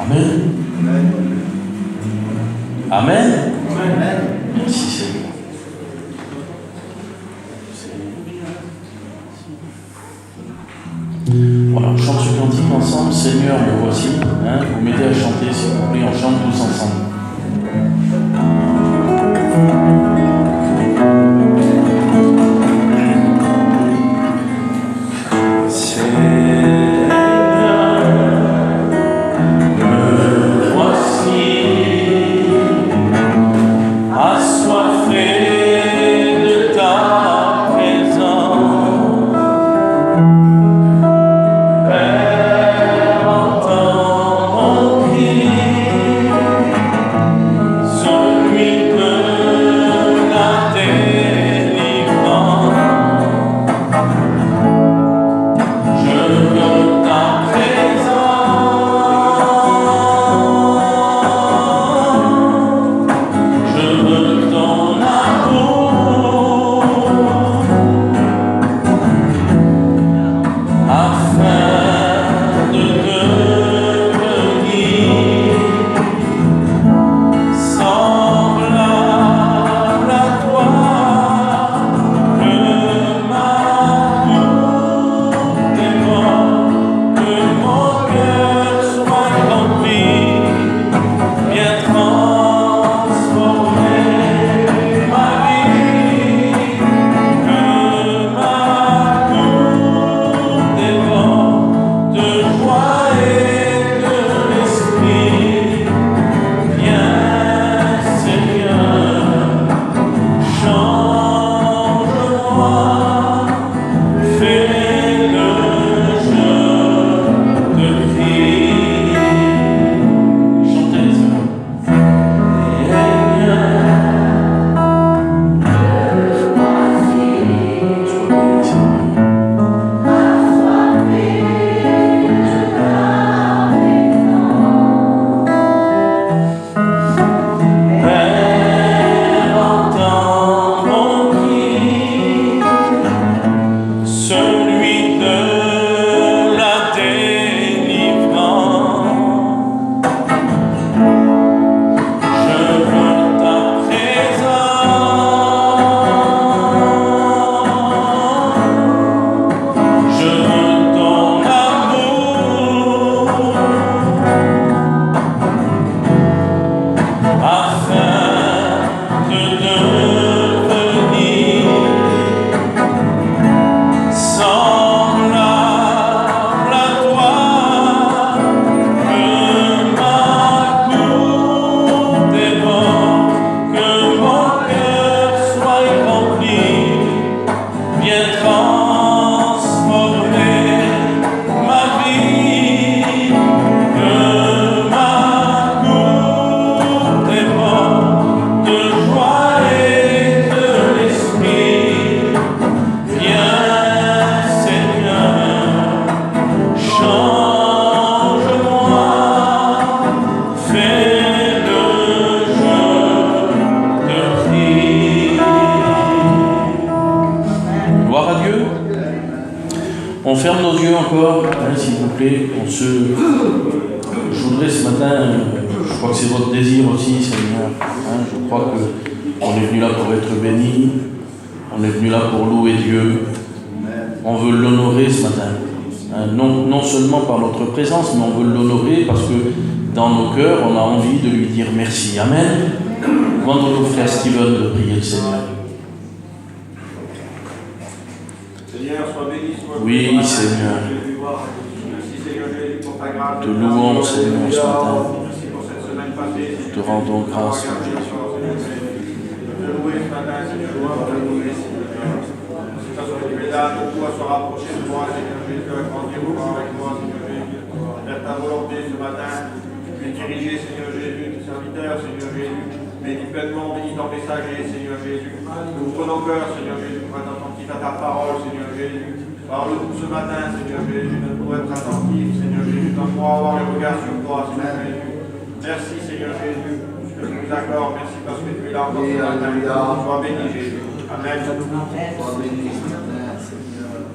Amen. Amen. Merci Seigneur. Voilà, on chante ce cantique ensemble. Seigneur, me voici. Vous m'aidez à chanter, s'il vous plaît. On chante tous ensemble. Je voudrais ce matin, je crois que c'est votre désir aussi, Seigneur. Je crois qu'on est venu là pour être béni, on est venu là pour louer Dieu. On veut l'honorer ce matin. Non seulement par notre présence, mais on veut l'honorer parce que dans nos cœurs, on a envie de lui dire merci. Amen. Demandons au frère Steven de prier le Seigneur. Seigneur, sois béni, sois béni. Oui, Seigneur. Te louons, Seigneur, ce matin. Nous te rendons grâce, mon Jésus. Toi soit rapproché de moi, Seigneur Jésus, agrandir au corps avec moi, Seigneur Jésus. Faire ta volonté ce matin, puis diriger, Seigneur Jésus, tes serviteurs, Seigneur Jésus. Bénis pleinement, bénis ton messager, Seigneur Jésus. Ouvre nos cœurs, Seigneur Jésus, pour être attentif à ta parole, Seigneur Jésus. Parle-nous ce matin, Seigneur Jésus, pour être attentif, Seigneur Jésus, pour avoir le regard sur toi, Seigneur Jésus. Merci, Seigneur Jésus, pour ce que tu nous accordes. Merci parce que tu es là encore ce matin. Sois béni, Jésus. Amen. Sois béni ce matin, Seigneur.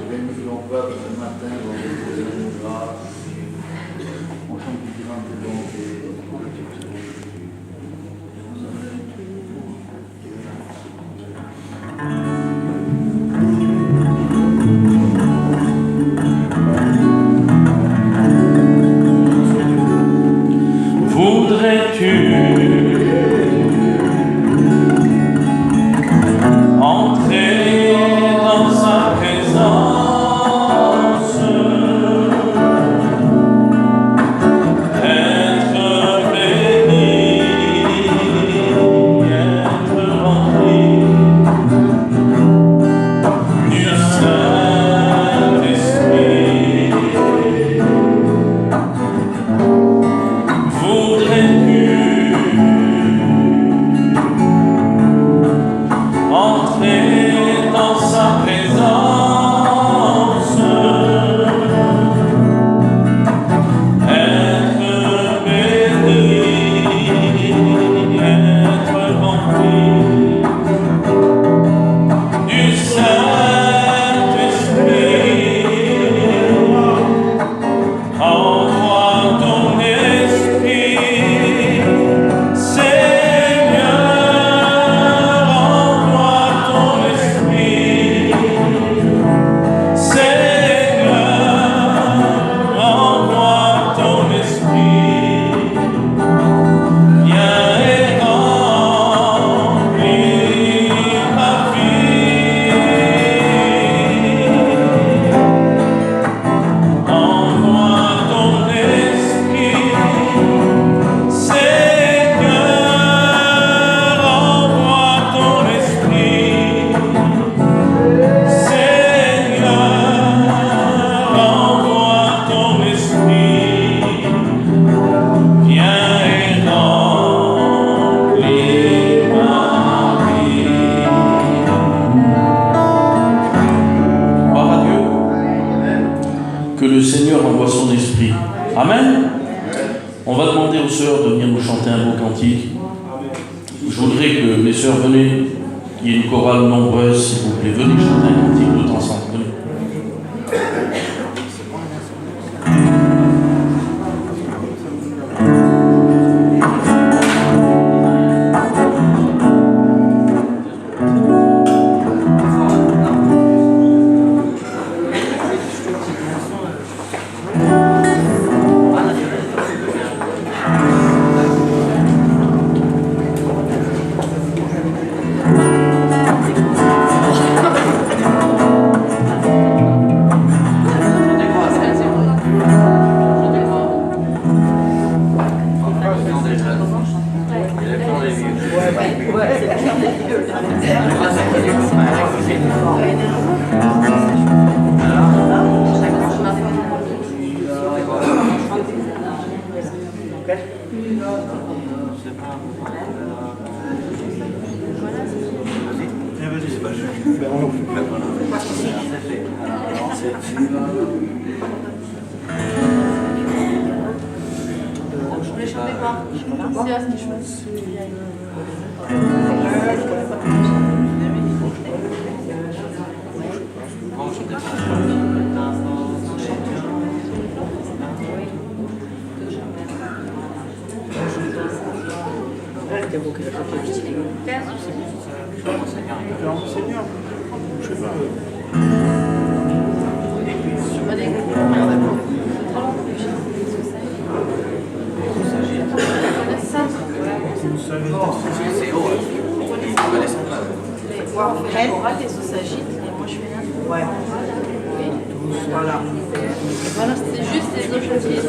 Bénis ton peuple ce matin, dans les grâces. Voudrais-tu entrer dans sa présence, être béni, être rempli du Saint-Esprit? Voudrais-tu entrer dans sa présence, être béni, être rempli du Saint-Esprit? Envoie ton esprit, Seigneur, envoie ton esprit, Seigneur, envoie ton esprit, viens et remplis ma vie. Envoie ton esprit, Seigneur, envoie ton esprit, Seigneur, envoie ton esprit, viens et remplis ma vie. Gloire à Dieu. Que le Seigneur envoie son esprit. Amen. On va demander aux sœurs de venir nous chanter un beau cantique. Je voudrais que les sœurs venez, qu'il y ait une chorale nombreuse, s'il vous plaît. Venez chanter un cantique tout ensemble. Venez. Je voulais chanter quoi? C'est ce que je fais. Elle aura des s'agite et moi je fais rien. Ouais. Voilà. Voilà, c'était juste les autres choses.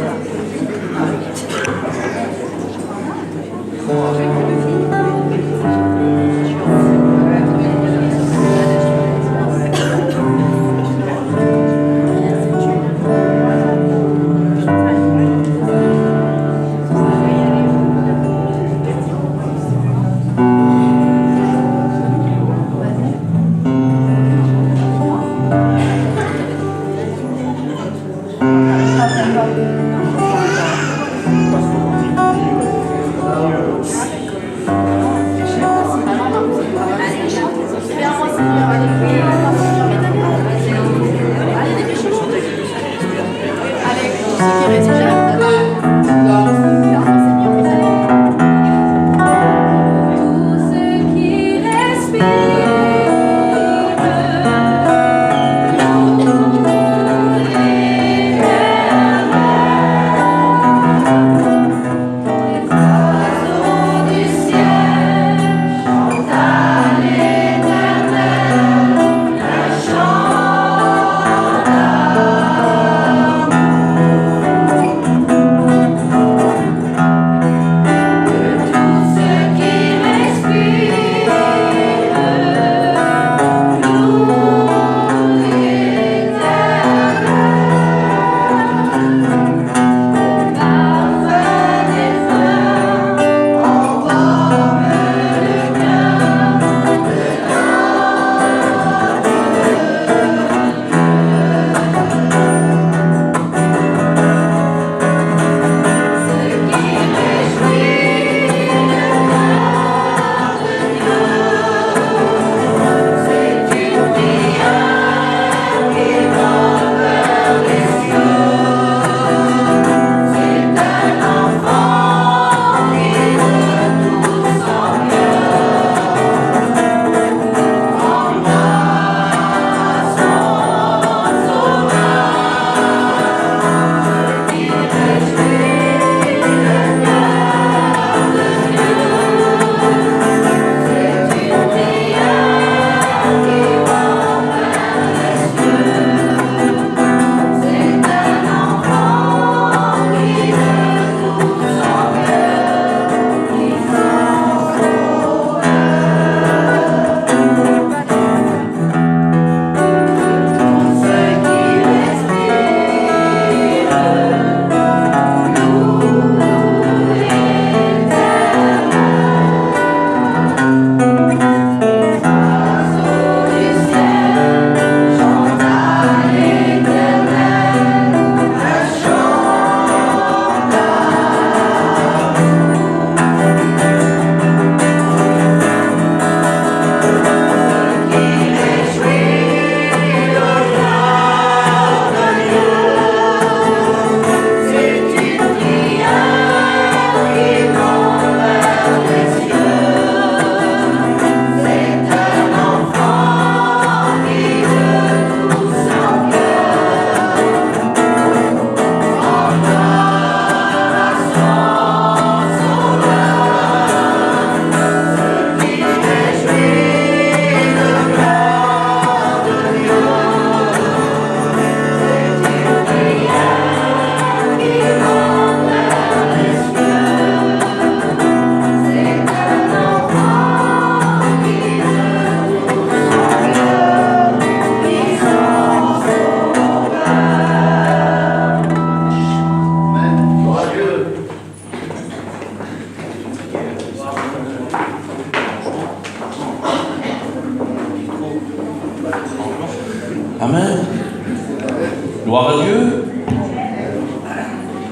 Gloire à Dieu.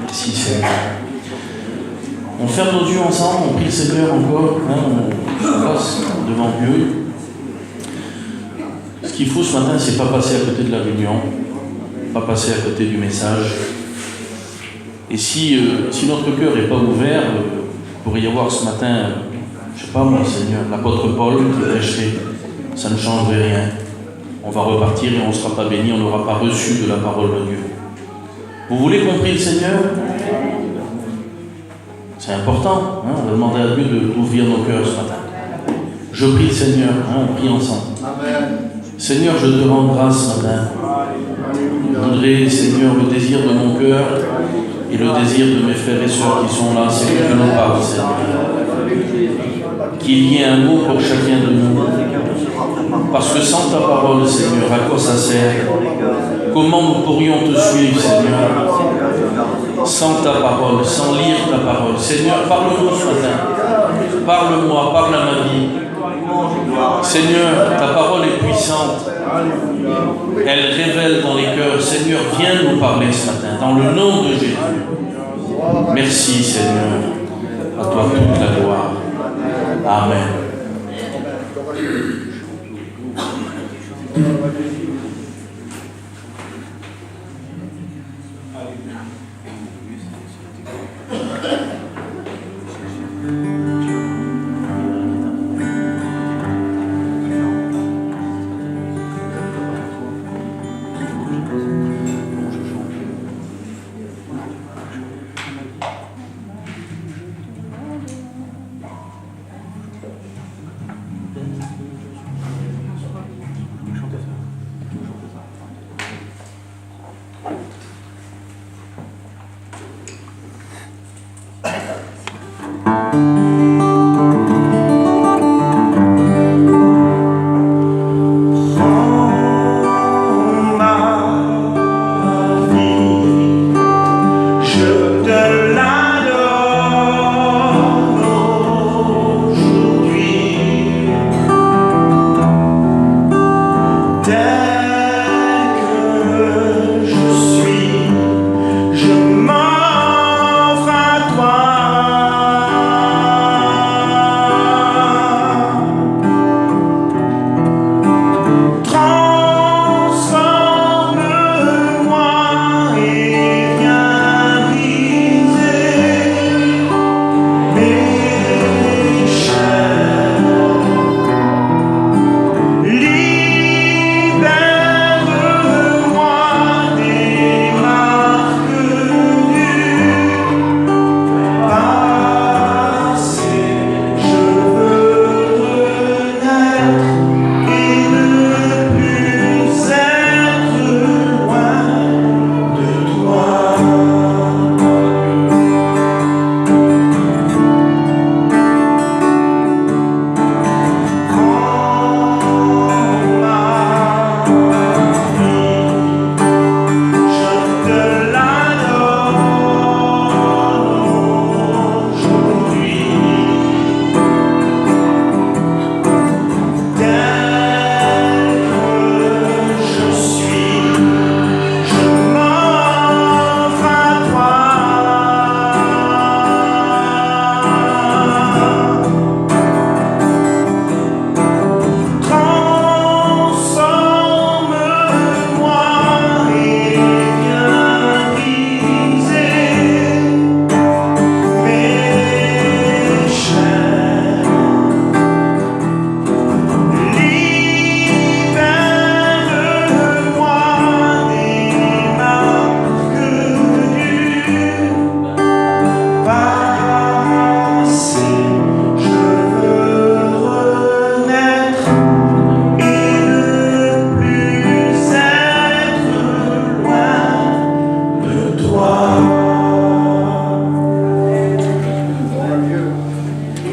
Merci Seigneur. On ferme nos yeux ensemble, on prie le Seigneur encore, on se passe devant Dieu. Ce qu'il faut ce matin, c'est pas passer à côté de la réunion, pas passer à côté du message. Et si notre cœur n'est pas ouvert, il pourrait y avoir ce matin, je ne sais pas moi Seigneur, l'apôtre Paul qui prêcherait, ça ne changerait rien. On va repartir et on ne sera pas béni, on n'aura pas reçu de la parole de Dieu. Vous voulez qu'on prie le Seigneur? C'est important, on va demander à Dieu d'ouvrir nos cœurs ce matin. Je prie le Seigneur, on prie ensemble. Amen. Seigneur, je te rends grâce ce matin. Je voudrais, Seigneur, le désir de mon cœur et le désir de mes frères et sœurs qui sont là, c'est que tu nous parles, Seigneur. Qu'il y ait un mot pour chacun de nous. Parce que sans ta parole, Seigneur, à quoi ça sert? Comment nous pourrions te suivre, Seigneur? Sans ta parole, sans lire ta parole. Seigneur, parle-nous ce matin. Parle-moi, parle à ma vie. Seigneur, ta parole est puissante. Elle révèle dans les cœurs. Seigneur, viens nous parler ce matin, dans le nom de Jésus. Merci, Seigneur. À toi toute la gloire. Amen.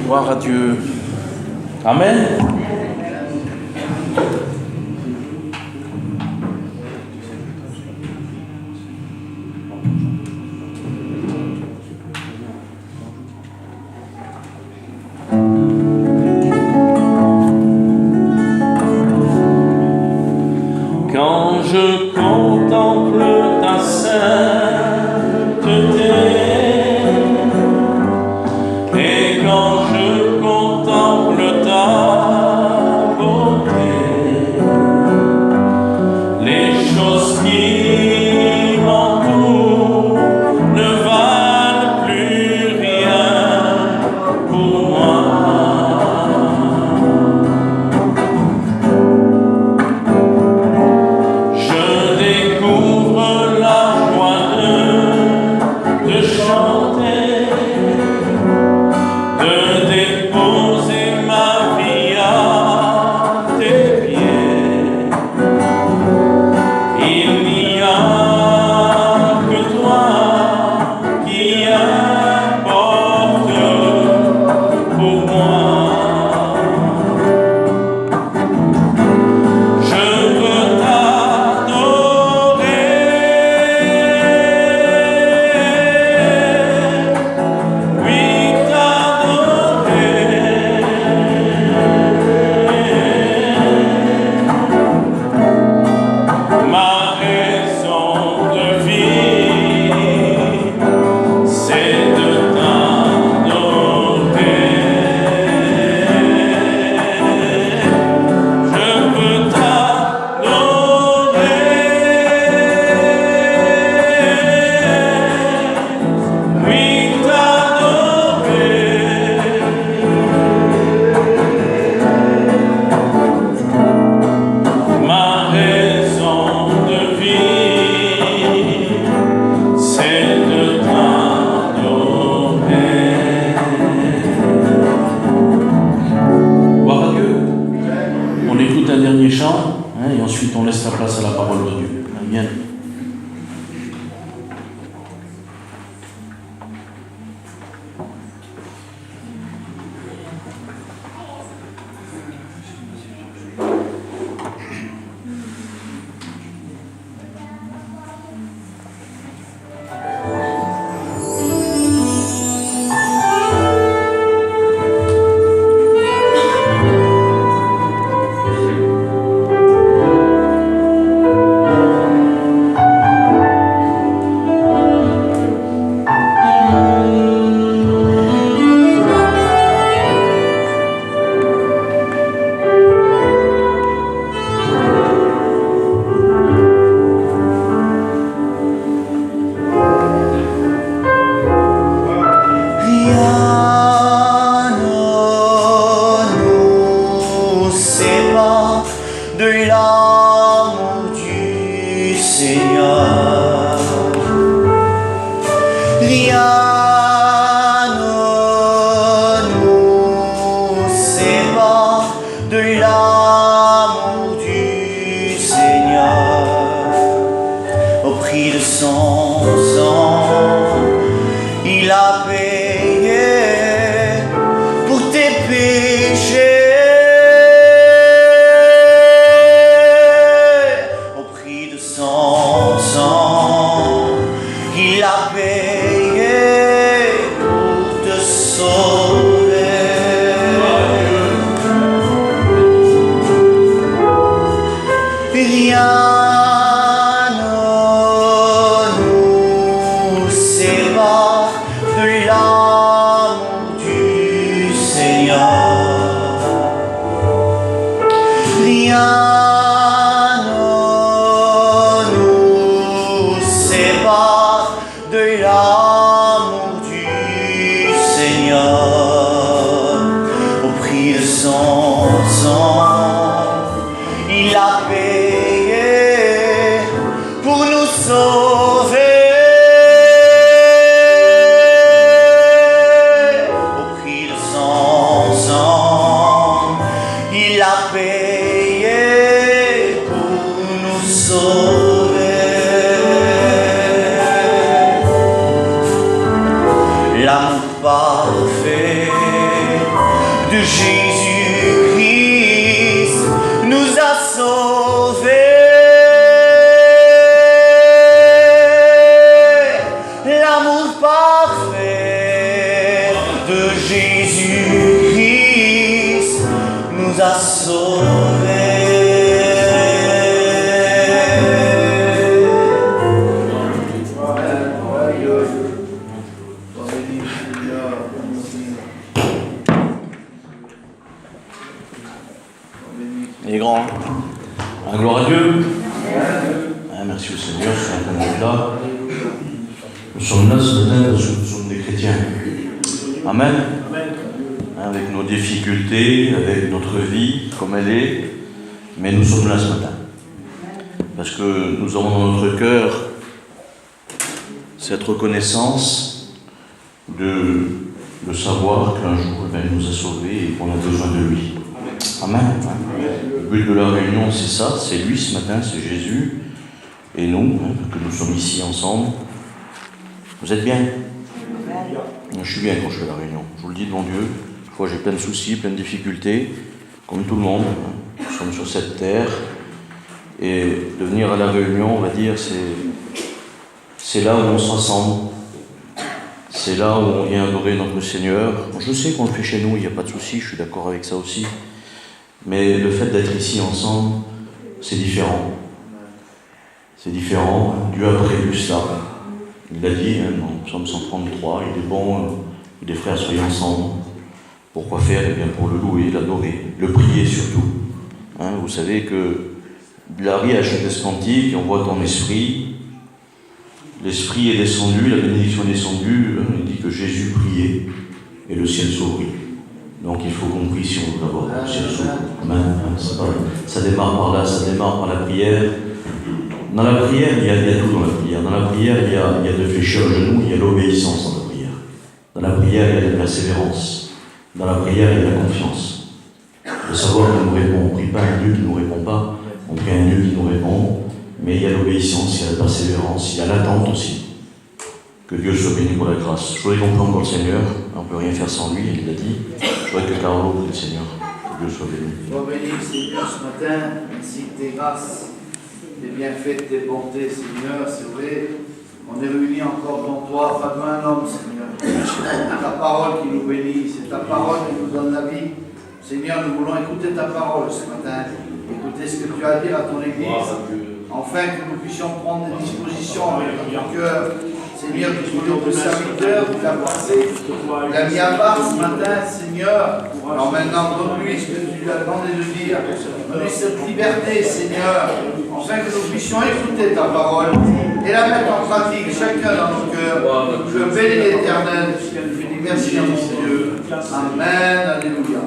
Gloire à Dieu. Amen. Quand je contemple Amen. Il est grand. Gloire à Dieu. Merci au Seigneur, ce matin d'être là. Nous sommes là ce matin parce que nous sommes des chrétiens. Amen. Avec nos difficultés, avec notre vie comme elle est, mais nous sommes là ce matin. Parce que nous avons dans notre cœur cette reconnaissance de savoir qu'un jour il nous a sauvés et qu'on a besoin de lui. Amen. Le but de la réunion, c'est ça, c'est lui ce matin, c'est Jésus, et nous, que nous sommes ici ensemble. Vous êtes bien? Je suis bien quand je fais la réunion, je vous le dis devant Dieu. Des fois j'ai plein de soucis, plein de difficultés, comme tout le monde. Nous sommes sur cette terre, et de venir à la réunion, on va dire, c'est là où on se rassemble. C'est là où on vient adorer notre Seigneur. Je sais qu'on le fait chez nous, il n'y a pas de souci, je suis d'accord avec ça aussi. Mais le fait d'être ici ensemble, c'est différent. C'est différent. Dieu a prévu cela. Il a dit, dans Psaume 133, il est bon que des frères soient ensemble. Pourquoi faire? Eh bien pour le louer, l'adorer, le prier surtout. Vous savez que Larry a chanté ce cantique, on voit ton esprit. L'Esprit est descendu, la bénédiction est descendue, il dit que Jésus priait et le ciel s'ouvrit. Donc il faut qu'on prie si on veut avoir le ciel s'ouvre. Amen. Ça démarre par là, ça démarre par la prière. Dans la prière, il y a tout dans la prière. Dans la prière, il y a de fléchir le genou, il y a l'obéissance dans la prière. Dans la prière, il y a la persévérance. Dans la prière, il y a la confiance. De savoir qu'il nous répond. On ne prie pas un Dieu qui ne nous répond pas, on prie un Dieu qui nous répond. mais il y a l'obéissance, il y a la persévérance, il y a l'attente aussi. Que Dieu soit béni pour la grâce. Je voudrais qu'on prie encore le Seigneur, on ne peut rien faire sans lui, il l'a dit. Je voudrais que Carlo prie le Seigneur, que Dieu soit béni. Sois béni, Seigneur, ce matin, ainsi que tes grâces, tes bienfaits, tes bontés, Seigneur, c'est vrai. On est réunis encore devant toi, pas comme un homme, Seigneur. C'est ta parole qui nous bénit, c'est ta parole qui nous donne la vie. Seigneur, nous voulons écouter ta parole ce matin, écouter ce que tu as à dire à ton Église, afin que nous puissions prendre des dispositions avec notre cœur. Seigneur, tu es notre serviteur, tu l'as passé, tu l'as mis à part ce matin, Seigneur. Alors maintenant, donne-lui ce que tu lui as demandé de dire. Donne-lui cette liberté, Seigneur, afin que nous puissions écouter ta parole et la mettre en pratique, chacun dans nos cœurs. Je bénis l'Éternel, je dis merci à mon Dieu. Amen, alléluia.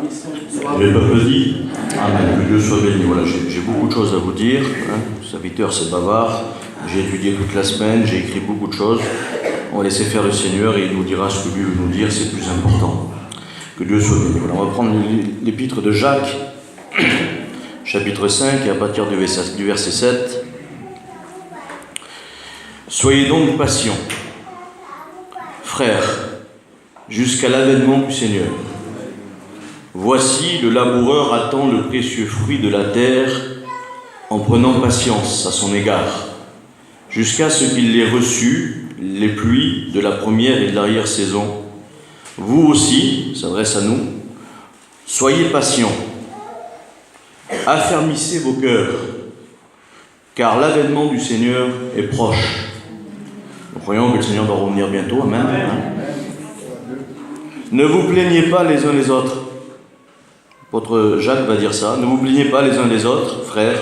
Le peuple dit Amen, que Dieu soit béni. Voilà, j'ai beaucoup de choses à vous dire. Le serviteur, c'est bavard. J'ai étudié toute la semaine, j'ai écrit beaucoup de choses. On va laisser faire le Seigneur et il nous dira ce que Dieu veut nous dire, c'est le plus important. Que Dieu soit béni. Voilà, on va prendre l'épître de Jacques, chapitre 5, et à partir du verset 7. Soyez donc patients, frères, jusqu'à l'avènement du Seigneur. Voici, le laboureur attend le précieux fruit de la terre en prenant patience à son égard, jusqu'à ce qu'il ait reçu les pluies de la première et de l'arrière-saison. Vous aussi, s'adresse à nous, soyez patients, affermissez vos cœurs, car l'avènement du Seigneur est proche. Nous croyons que le Seigneur va revenir bientôt, amen. Ne vous plaignez pas les uns les autres. Votre Jacques va dire ça. Ne vous plaignez pas les uns les autres, frères,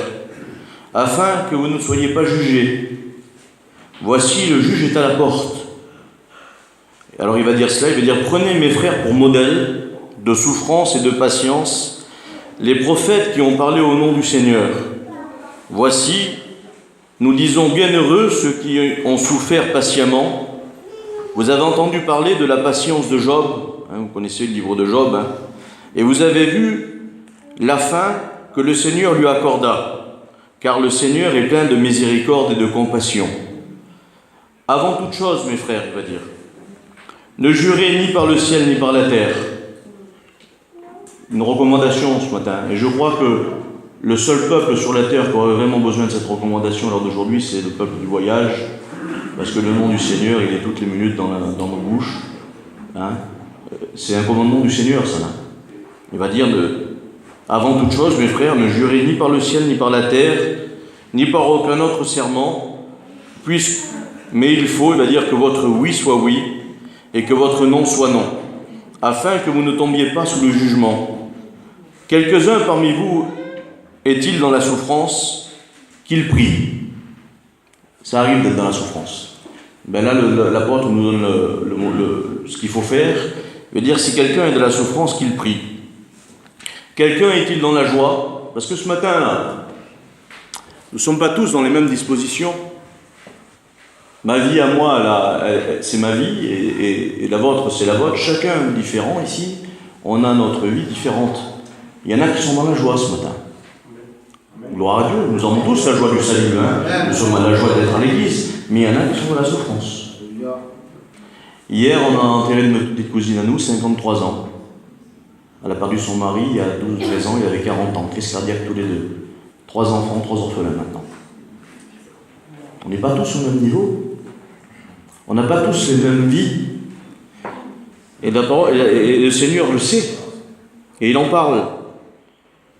afin que vous ne soyez pas jugés. Voici, le juge est à la porte. Alors il va dire cela, il va dire, prenez mes frères pour modèle de souffrance et de patience, les prophètes qui ont parlé au nom du Seigneur. Voici, nous disons bienheureux ceux qui ont souffert patiemment. Vous avez entendu parler de la patience de Job, vous connaissez le livre de Job, et vous avez vu la fin que le Seigneur lui accorda, car le Seigneur est plein de miséricorde et de compassion. Avant toute chose, mes frères, il va dire, ne jurez ni par le ciel ni par la terre. Une recommandation ce matin, et je crois que le seul peuple sur la terre qui aurait vraiment besoin de cette recommandation lors d'aujourd'hui, c'est le peuple du voyage, parce que le nom du Seigneur, il est toutes les minutes dans nos bouches. C'est un commandement du Seigneur, ça. Il va dire, avant toute chose, mes frères, ne jurez ni par le ciel ni par la terre, ni par aucun autre serment, mais il va dire que votre oui soit oui, et que votre non soit non, afin que vous ne tombiez pas sous le jugement. Quelques-uns parmi vous est-il dans la souffrance, qu'il prie. Ça arrive d'être dans la souffrance. Là, l'apôtre nous donne ce qu'il faut faire. Il veut dire, si quelqu'un est dans la souffrance, qu'il prie. Quelqu'un est-il dans la joie? Parce que ce matin, là, nous ne sommes pas tous dans les mêmes dispositions. Ma vie à moi, là, c'est ma vie, et la vôtre, c'est la vôtre. Chacun est différent ici. On a notre vie différente. Il y en a qui sont dans la joie ce matin. Gloire à Dieu, nous avons tous la joie du salut. Nous sommes à la joie d'être à l'église. Mais il y en a qui sont dans la souffrance. Hier, on a enterré une petite cousine à nous, 53 ans. Elle a perdu son mari il y a 12-13 ans, il avait 40 ans. Crise cardiaque tous les deux. 3 enfants, 3 orphelins maintenant. On n'est pas tous au même niveau. On n'a pas tous les mêmes vies. Et le Seigneur le sait. Et il en parle.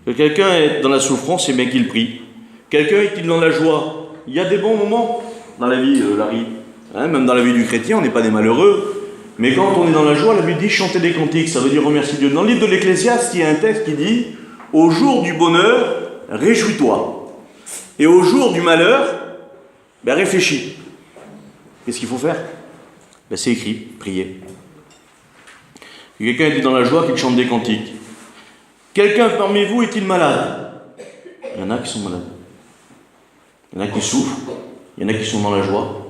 Que quelqu'un est dans la souffrance, et bien qu'il prie. Quelqu'un est-il dans la joie? Il y a des bons moments dans la vie, Larry. Même dans la vie du chrétien, on n'est pas des malheureux. Mais quand on est dans la joie, la Bible dit chanter des cantiques, ça veut dire remercier Dieu. Dans le livre de l'Ecclésiaste, il y a un texte qui dit « Au jour du bonheur, réjouis-toi. Et au jour du malheur, réfléchis. » Qu'est-ce qu'il faut faire? C'est écrit, prier. Quelqu'un est dans la joie, qu'il chante des cantiques. Quelqu'un parmi vous est-il malade? Il y en a qui sont malades. Il y en a qui souffrent. Il y en a qui sont dans la joie.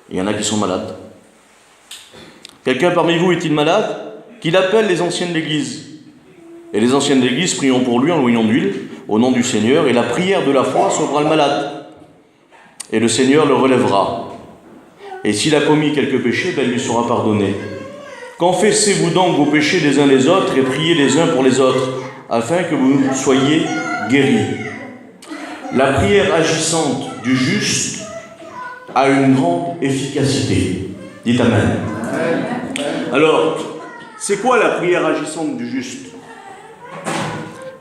Il y en a qui sont malades. Quelqu'un parmi vous est-il malade? Qu'il appelle les anciens de l'Église. Et les anciens de l'Église prieront pour lui en l'oignant d'huile, au nom du Seigneur, et la prière de la foi sauvera le malade. et le Seigneur le relèvera. Et s'il a commis quelques péchés, il lui sera pardonné. Confessez-vous donc vos péchés les uns les autres et priez les uns pour les autres, afin que vous soyez guéris. La prière agissante du juste a une grande efficacité. Dites Amen. Alors, c'est quoi la prière agissante du juste?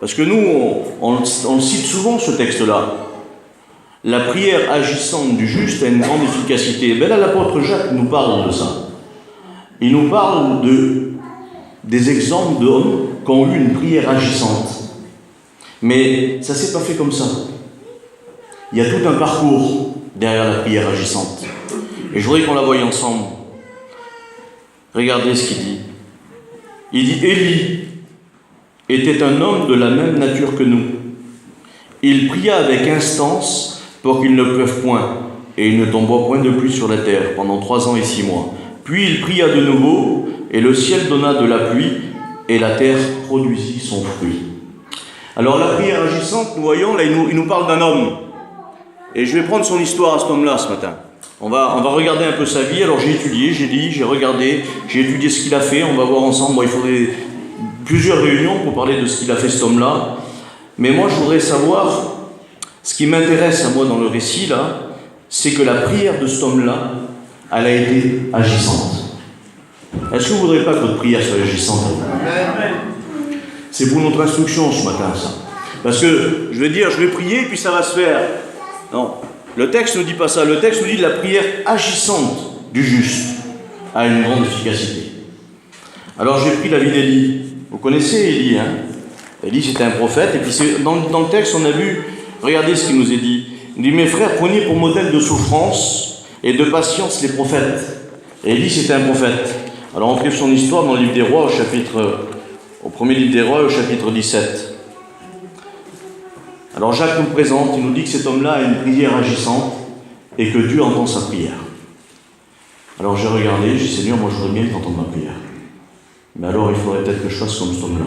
Parce que nous, on cite souvent ce texte-là. La prière agissante du juste a une grande efficacité. Ben là, l'apôtre Jacques nous parle de ça. Il nous parle des exemples d'hommes qui ont eu une prière agissante. Mais ça ne s'est pas fait comme ça. Il y a tout un parcours derrière la prière agissante. Et je voudrais qu'on la voie ensemble. Regardez ce qu'il dit. Il dit, Élie était un homme de la même nature que nous. Il pria avec instance pour qu'il ne pleuve point, et il ne tomba point de pluie sur la terre pendant 3 ans et 6 mois. Puis il pria de nouveau, et le ciel donna de la pluie, et la terre produisit son fruit. Alors la prière agissante, nous voyons, là il nous parle d'un homme. Et je vais prendre son histoire à cet homme-là ce matin. On va regarder un peu sa vie. Alors j'ai étudié, j'ai lu, j'ai regardé, j'ai étudié ce qu'il a fait. On va voir ensemble. Bon, il faudrait plusieurs réunions pour parler de ce qu'il a fait cet homme-là. Mais moi, je voudrais savoir, ce qui m'intéresse à moi dans le récit, là, c'est que la prière de cet homme-là, elle a été agissante. Est-ce que vous ne voudrez pas que votre prière soit agissante? C'est pour notre instruction ce matin, ça. Parce que je vais dire, je vais prier, puis ça va se faire. Non. Le texte ne dit pas ça. Le texte nous dit que la prière agissante du juste a une grande efficacité. Alors j'ai pris la vie d'Élie. Vous connaissez Élie, hein? Élie, c'était un prophète. Et puis dans le texte, on a vu, regardez ce qu'il nous est dit. Il dit, mes frères, prenez pour modèle de souffrance et de patience les prophètes. Élie, c'était un prophète. Alors on trouve son histoire dans le livre des Rois, au premier livre des Rois, au chapitre 17. Alors Jacques nous présente, il nous dit que cet homme-là a une prière agissante et que Dieu entend sa prière. Alors j'ai regardé, j'ai dit, Seigneur, moi je voudrais bien t'entendre ma prière. Mais alors il faudrait peut-être que je fasse comme cet homme-là.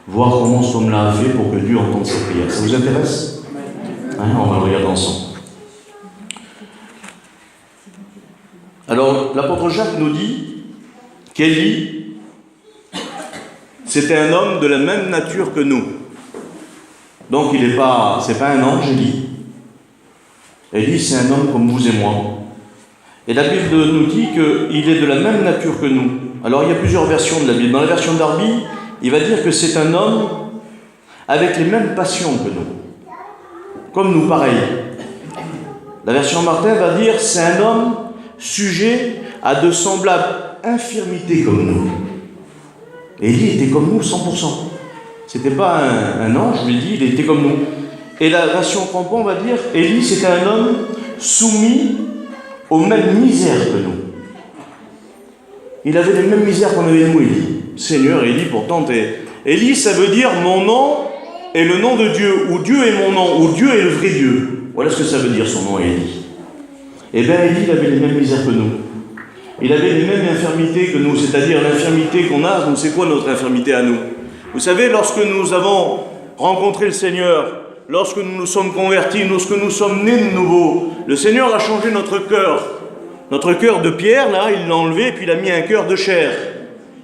Voir comment cet homme-là a fait pour que Dieu entende sa prière. Ça vous intéresse? Hein, on va le regarder ensemble. Alors l'apôtre Jacques nous dit qu'Élie, c'était un homme de la même nature que nous. Donc c'est pas un ange, Élie. Élie, c'est un homme comme vous et moi. Et la Bible nous dit qu'il est de la même nature que nous. Alors il y a plusieurs versions de la Bible. Dans la version d'Arby, il va dire que c'est un homme avec les mêmes passions que nous. Comme nous, pareil. La version Martin va dire que c'est un homme sujet à de semblables infirmités comme nous. Élie était comme nous 100%. C'était pas un ange, je l'ai dit, il était comme nous. Et la version Crampon va dire, Élie c'était un homme soumis aux mêmes misères que nous. Il avait les mêmes misères qu'on avait nous, Élie. Seigneur, Élie, pourtant, Élie, ça veut dire mon nom est le nom de Dieu, ou Dieu est mon nom, ou Dieu est le vrai Dieu. Voilà ce que ça veut dire son nom, Élie. Eh bien, Élie, il avait les mêmes misères que nous. Il avait les mêmes infirmités que nous, c'est-à-dire l'infirmité qu'on a, donc c'est quoi notre infirmité à nous? Vous savez, lorsque nous avons rencontré le Seigneur, lorsque nous nous sommes convertis, lorsque nous sommes nés de nouveau, le Seigneur a changé notre cœur. Notre cœur de pierre, là, il l'a enlevé, puis il a mis un cœur de chair.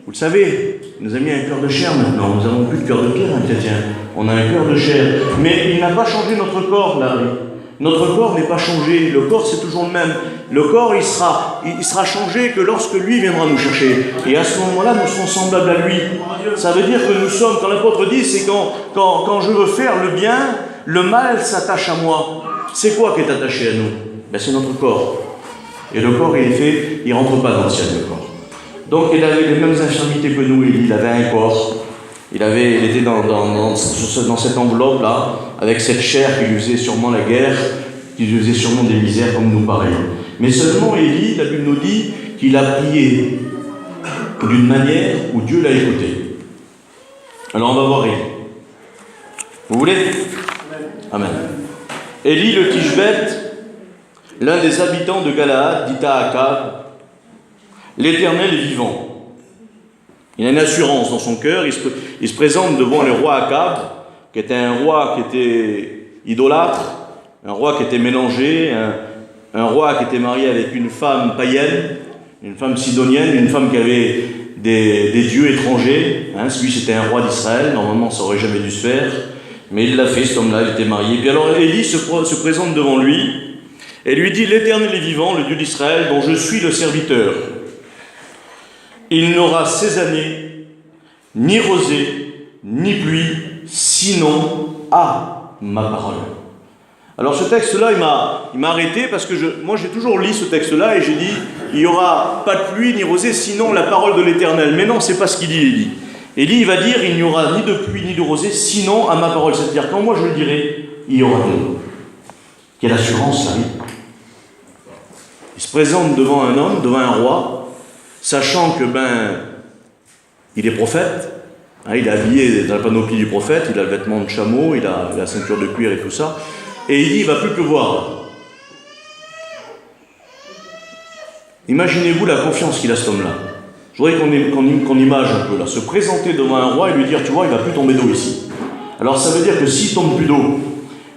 Vous le savez, il nous a mis un cœur de chair maintenant. Nous n'avons plus de cœur de pierre, un chrétien. On a un cœur de chair. Mais il n'a pas changé notre corps, là. Notre corps n'est pas changé. Le corps, c'est toujours le même. Le corps, il sera changé que lorsque lui viendra nous chercher. Et à ce moment-là, nous serons semblables à lui. Ça veut dire que nous sommes, quand l'apôtre dit, c'est quand je veux faire le bien, le mal s'attache à moi. C'est quoi qui est attaché à nous? Ben, c'est notre corps. Et le corps, il ne rentre pas dans le ciel, le corps. Donc, il avait les mêmes infirmités que nous. Il avait un corps. Il était dans cette enveloppe-là, avec cette chair qui lui faisait sûrement la guerre, qui lui faisait sûrement des misères comme nous pareil. Mais seulement Élie, la Bible nous dit qu'il a prié d'une manière où Dieu l'a écouté. Alors on va voir Élie. Vous voulez? Amen. Élie le Tishbeth, l'un des habitants de Galaad, dit à Akab, l'Éternel est vivant. Il a une assurance dans son cœur, il se présente devant le roi Akab, qui était un roi qui était idolâtre, un roi qui était mélangé, un roi qui était marié avec une femme païenne, une femme sidonienne, une femme qui avait des dieux étrangers. Celui c'était un roi d'Israël, normalement ça aurait jamais dû se faire, mais il l'a fait, cet homme-là, il était marié. Puis alors Élie se présente devant lui et lui dit: l'Éternel est vivant, le Dieu d'Israël, dont je suis le serviteur. Il n'aura ces années ni rosée, ni pluie, sinon à ma parole. Alors ce texte-là, il m'a arrêté parce que moi j'ai toujours lu ce texte-là et j'ai dit: il n'y aura pas de pluie ni rosée, sinon la parole de l'Éternel. Mais non, c'est pas ce qu'il dit, Élie. Élie va dire: il n'y aura ni de pluie ni de rosée, sinon à ma parole. C'est-à-dire quand moi je le dirai, il y aura de l'eau. Quelle assurance, là, oui. Il se présente devant un homme, devant un roi, sachant que il est prophète. Il est habillé dans la panoplie du prophète, il a le vêtement de chameau, il a la ceinture de cuir et tout ça. Et il dit: il ne va plus pleuvoir. Imaginez-vous la confiance qu'il a, cet homme-là. Je voudrais qu'on image un peu là, se présenter devant un roi et lui dire: tu vois, il ne va plus tomber d'eau ici. Alors ça veut dire que s'il ne tombe plus d'eau,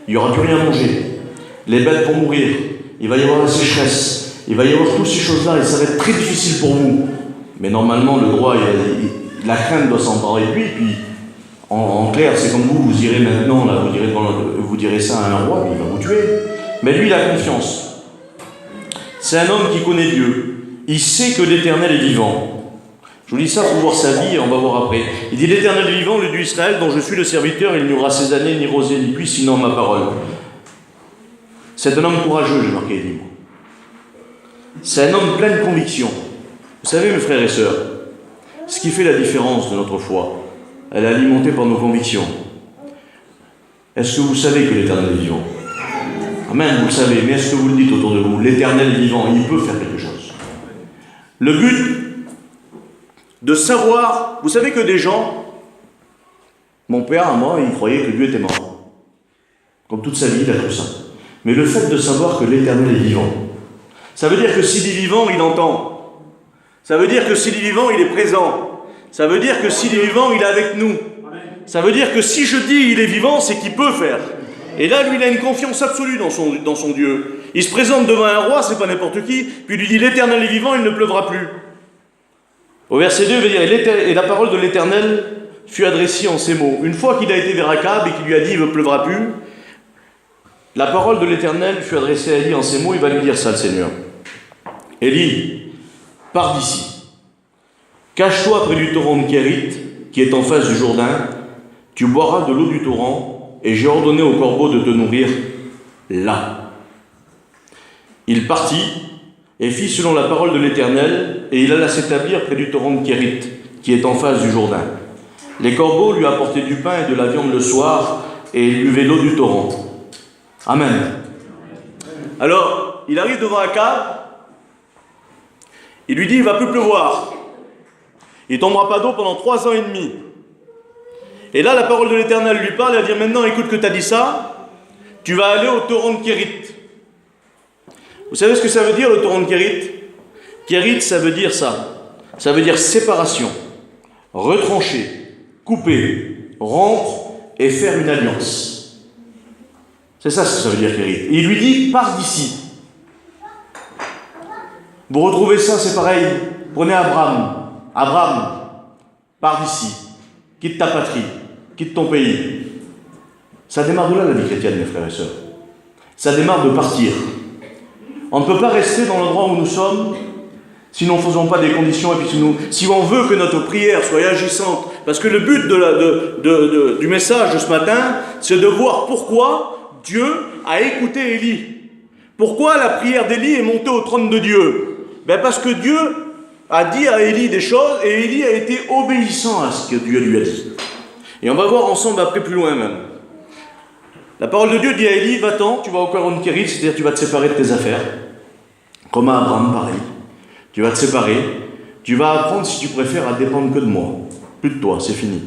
il n'y aura plus rien à manger, les bêtes vont mourir, il va y avoir la sécheresse, il va y avoir toutes ces choses-là et ça va être très difficile pour vous. Mais normalement, le droit, la crainte doit s'emparer de lui, puis en clair, c'est comme vous irez maintenant, là, vous direz ça à un roi, il va vous tuer. Mais lui, il a confiance. C'est un homme qui connaît Dieu. Il sait que l'Éternel est vivant. Je vous dis ça pour voir sa vie et on va voir après. Il dit: l'Éternel est vivant, le Dieu d'Israël, dont je suis le serviteur, il n'y aura ces années ni rosée ni pluie, sinon ma parole. C'est un homme courageux, j'ai marqué, dit. C'est un homme plein de conviction. Vous savez, mes frères et sœurs, ce qui fait la différence de notre foi, elle est alimentée par nos convictions. Est-ce que vous savez que l'Éternel est vivant? Amen, vous le savez, mais est-ce que vous le dites autour de vous? L'Éternel est vivant, il peut faire quelque chose. Le but de savoir, vous savez que des gens, mon père à moi, il croyait que Dieu était mort. Comme toute sa vie, il a cru ça. Mais le fait de savoir que l'Éternel est vivant, ça veut dire que s'il est vivant, il entend. Ça veut dire que s'il est vivant, il est présent. Ça veut dire que s'il est vivant, il est avec nous. Ça veut dire que si je dis il est vivant, c'est qu'il peut faire. Et là, lui, il a une confiance absolue dans son Dieu. Il se présente devant un roi, c'est pas n'importe qui, puis il lui dit: l'Éternel est vivant, il ne pleuvra plus. Au verset 2, il veut dire: et la parole de l'Éternel fut adressée en ces mots. Une fois qu'il a été vers Akab et qu'il lui a dit: il ne pleuvra plus, la parole de l'Éternel fut adressée à Élie en ces mots. Il va lui dire ça, le Seigneur: Élie, pars d'ici. Cache-toi près du torrent de Kérit, qui est en face du Jourdain. Tu boiras de l'eau du torrent, et j'ai ordonné au corbeau de te nourrir là. Il partit et fit selon la parole de l'Éternel, et il alla s'établir près du torrent de Kérit, qui est en face du Jourdain. Les corbeaux lui apportaient du pain et de la viande le soir, et il buvait l'eau du torrent. Amen. Alors, il arrive devant Akab, il lui dit: il ne va plus pleuvoir. Il ne tombera pas d'eau pendant 3 ans et demi. Et là, la parole de l'Éternel lui parle, elle va dire: maintenant, écoute que tu as dit ça, tu vas aller au torrent de Kérit. Vous savez ce que ça veut dire, le torrent de Kérit? Kérit, ça veut dire ça. Ça veut dire séparation, retrancher, couper, rompre et faire une alliance. C'est ça ce que ça veut dire, Kérit. Et il lui dit: pars d'ici. Vous retrouvez ça, c'est pareil. Prenez Abraham. Abraham, pars d'ici. Quitte ta patrie. Quitte ton pays. Ça démarre de là, la vie chrétienne, mes frères et sœurs. Ça démarre de partir. On ne peut pas rester dans l'endroit où nous sommes si nous ne faisons pas des conditions et puis si on veut que notre prière soit agissante. Parce que le but du message de ce matin, c'est de voir pourquoi Dieu a écouté Élie. Pourquoi la prière d'Élie est montée au trône de Dieu? Parce que Dieu a dit à Élie des choses et Élie a été obéissant à ce que Dieu lui a dit. Et on va voir ensemble après plus loin même. La parole de Dieu dit à Élie: va-t'en, tu vas au torrent de Kérit, c'est-à-dire tu vas te séparer de tes affaires. Comme à Abraham, pareil. Tu vas te séparer, tu vas apprendre, si tu préfères, à dépendre que de moi. Plus de toi, c'est fini.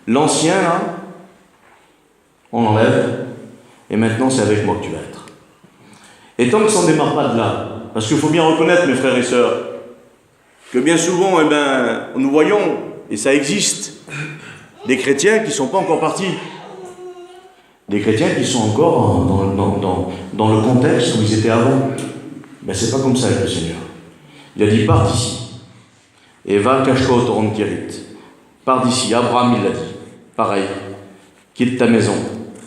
L'ancien, là, on l'enlève, et maintenant c'est avec moi que tu vas être. Et tant que ça ne démarre pas de là, parce qu'il faut bien reconnaître, mes frères et sœurs, que bien souvent, nous voyons, et ça existe, des chrétiens qui ne sont pas encore partis. Des chrétiens qui sont encore dans le contexte où ils étaient avant. Mais c'est pas comme ça avec le Seigneur. Il a dit, pars d'ici. Et va cache-toi au torrent de Kérit. Pars d'ici. Abraham, il l'a dit. Pareil. Quitte ta maison.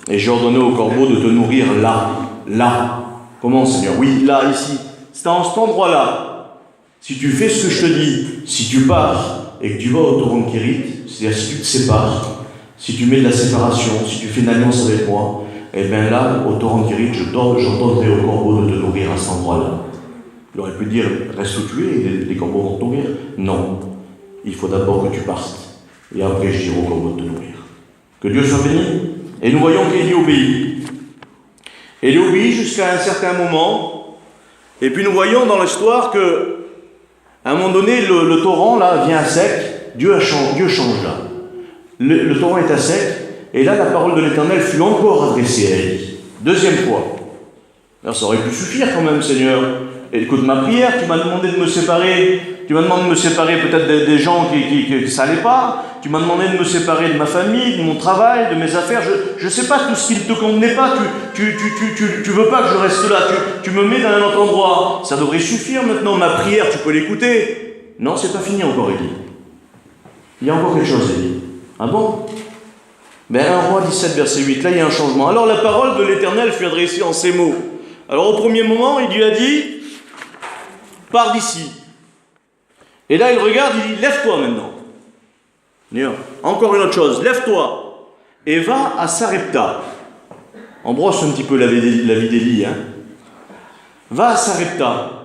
Et j'ai ordonné au corbeau de te nourrir là. Là. Comment, Seigneur? Oui, là, ici. C'est dans cet endroit-là. Si tu fais ce que je te dis, si tu pars et que tu vas au torrent de Kérit, c'est-à-dire si tu te sépares, si tu mets de la séparation, si tu fais une alliance avec moi, et bien là, au torrent de Kérit, j'ordonnerai au corbeau de te nourrir à cet endroit-là. Il aurait pu dire, reste où tu es, et les corbeaux vont te nourrir. Non. Il faut d'abord que tu partes. Et après, je dirai au corbeau de te nourrir. Que Dieu soit béni. Et nous voyons qu'Élie obéit. Élie obéit jusqu'à un certain moment. Et puis nous voyons dans l'histoire que, à un moment donné, le torrent là vient à sec. Dieu change là. Le torrent est à sec. Et là, la parole de l'Éternel fut encore adressée à Élie. Deuxième fois. Alors ça aurait pu suffire quand même, Seigneur. Et écoute ma prière, tu m'as demandé de me séparer. Tu m'as demandé de me séparer peut-être des gens qui ça n'allait pas. Tu m'as demandé de me séparer de ma famille, de mon travail, de mes affaires. Je ne sais pas tout ce qui ne te convenait pas. Tu veux pas que je reste là. Tu me mets dans un autre endroit. Ça devrait suffire maintenant. Ma prière, tu peux l'écouter. Non, c'est pas fini encore, Élie. Il y a encore quelque chose, Élie. Ah bon? Ben 1 Roi 17, verset 8. Là, il y a un changement. Alors la parole de l'Éternel fut adressée en ces mots. Alors au premier moment, il lui a dit, pars d'ici. Et là, il regarde, il dit, lève-toi maintenant. Encore une autre chose, lève-toi et va à Sarepta. On brosse un petit peu la vie d'Élie. Va à Sarepta.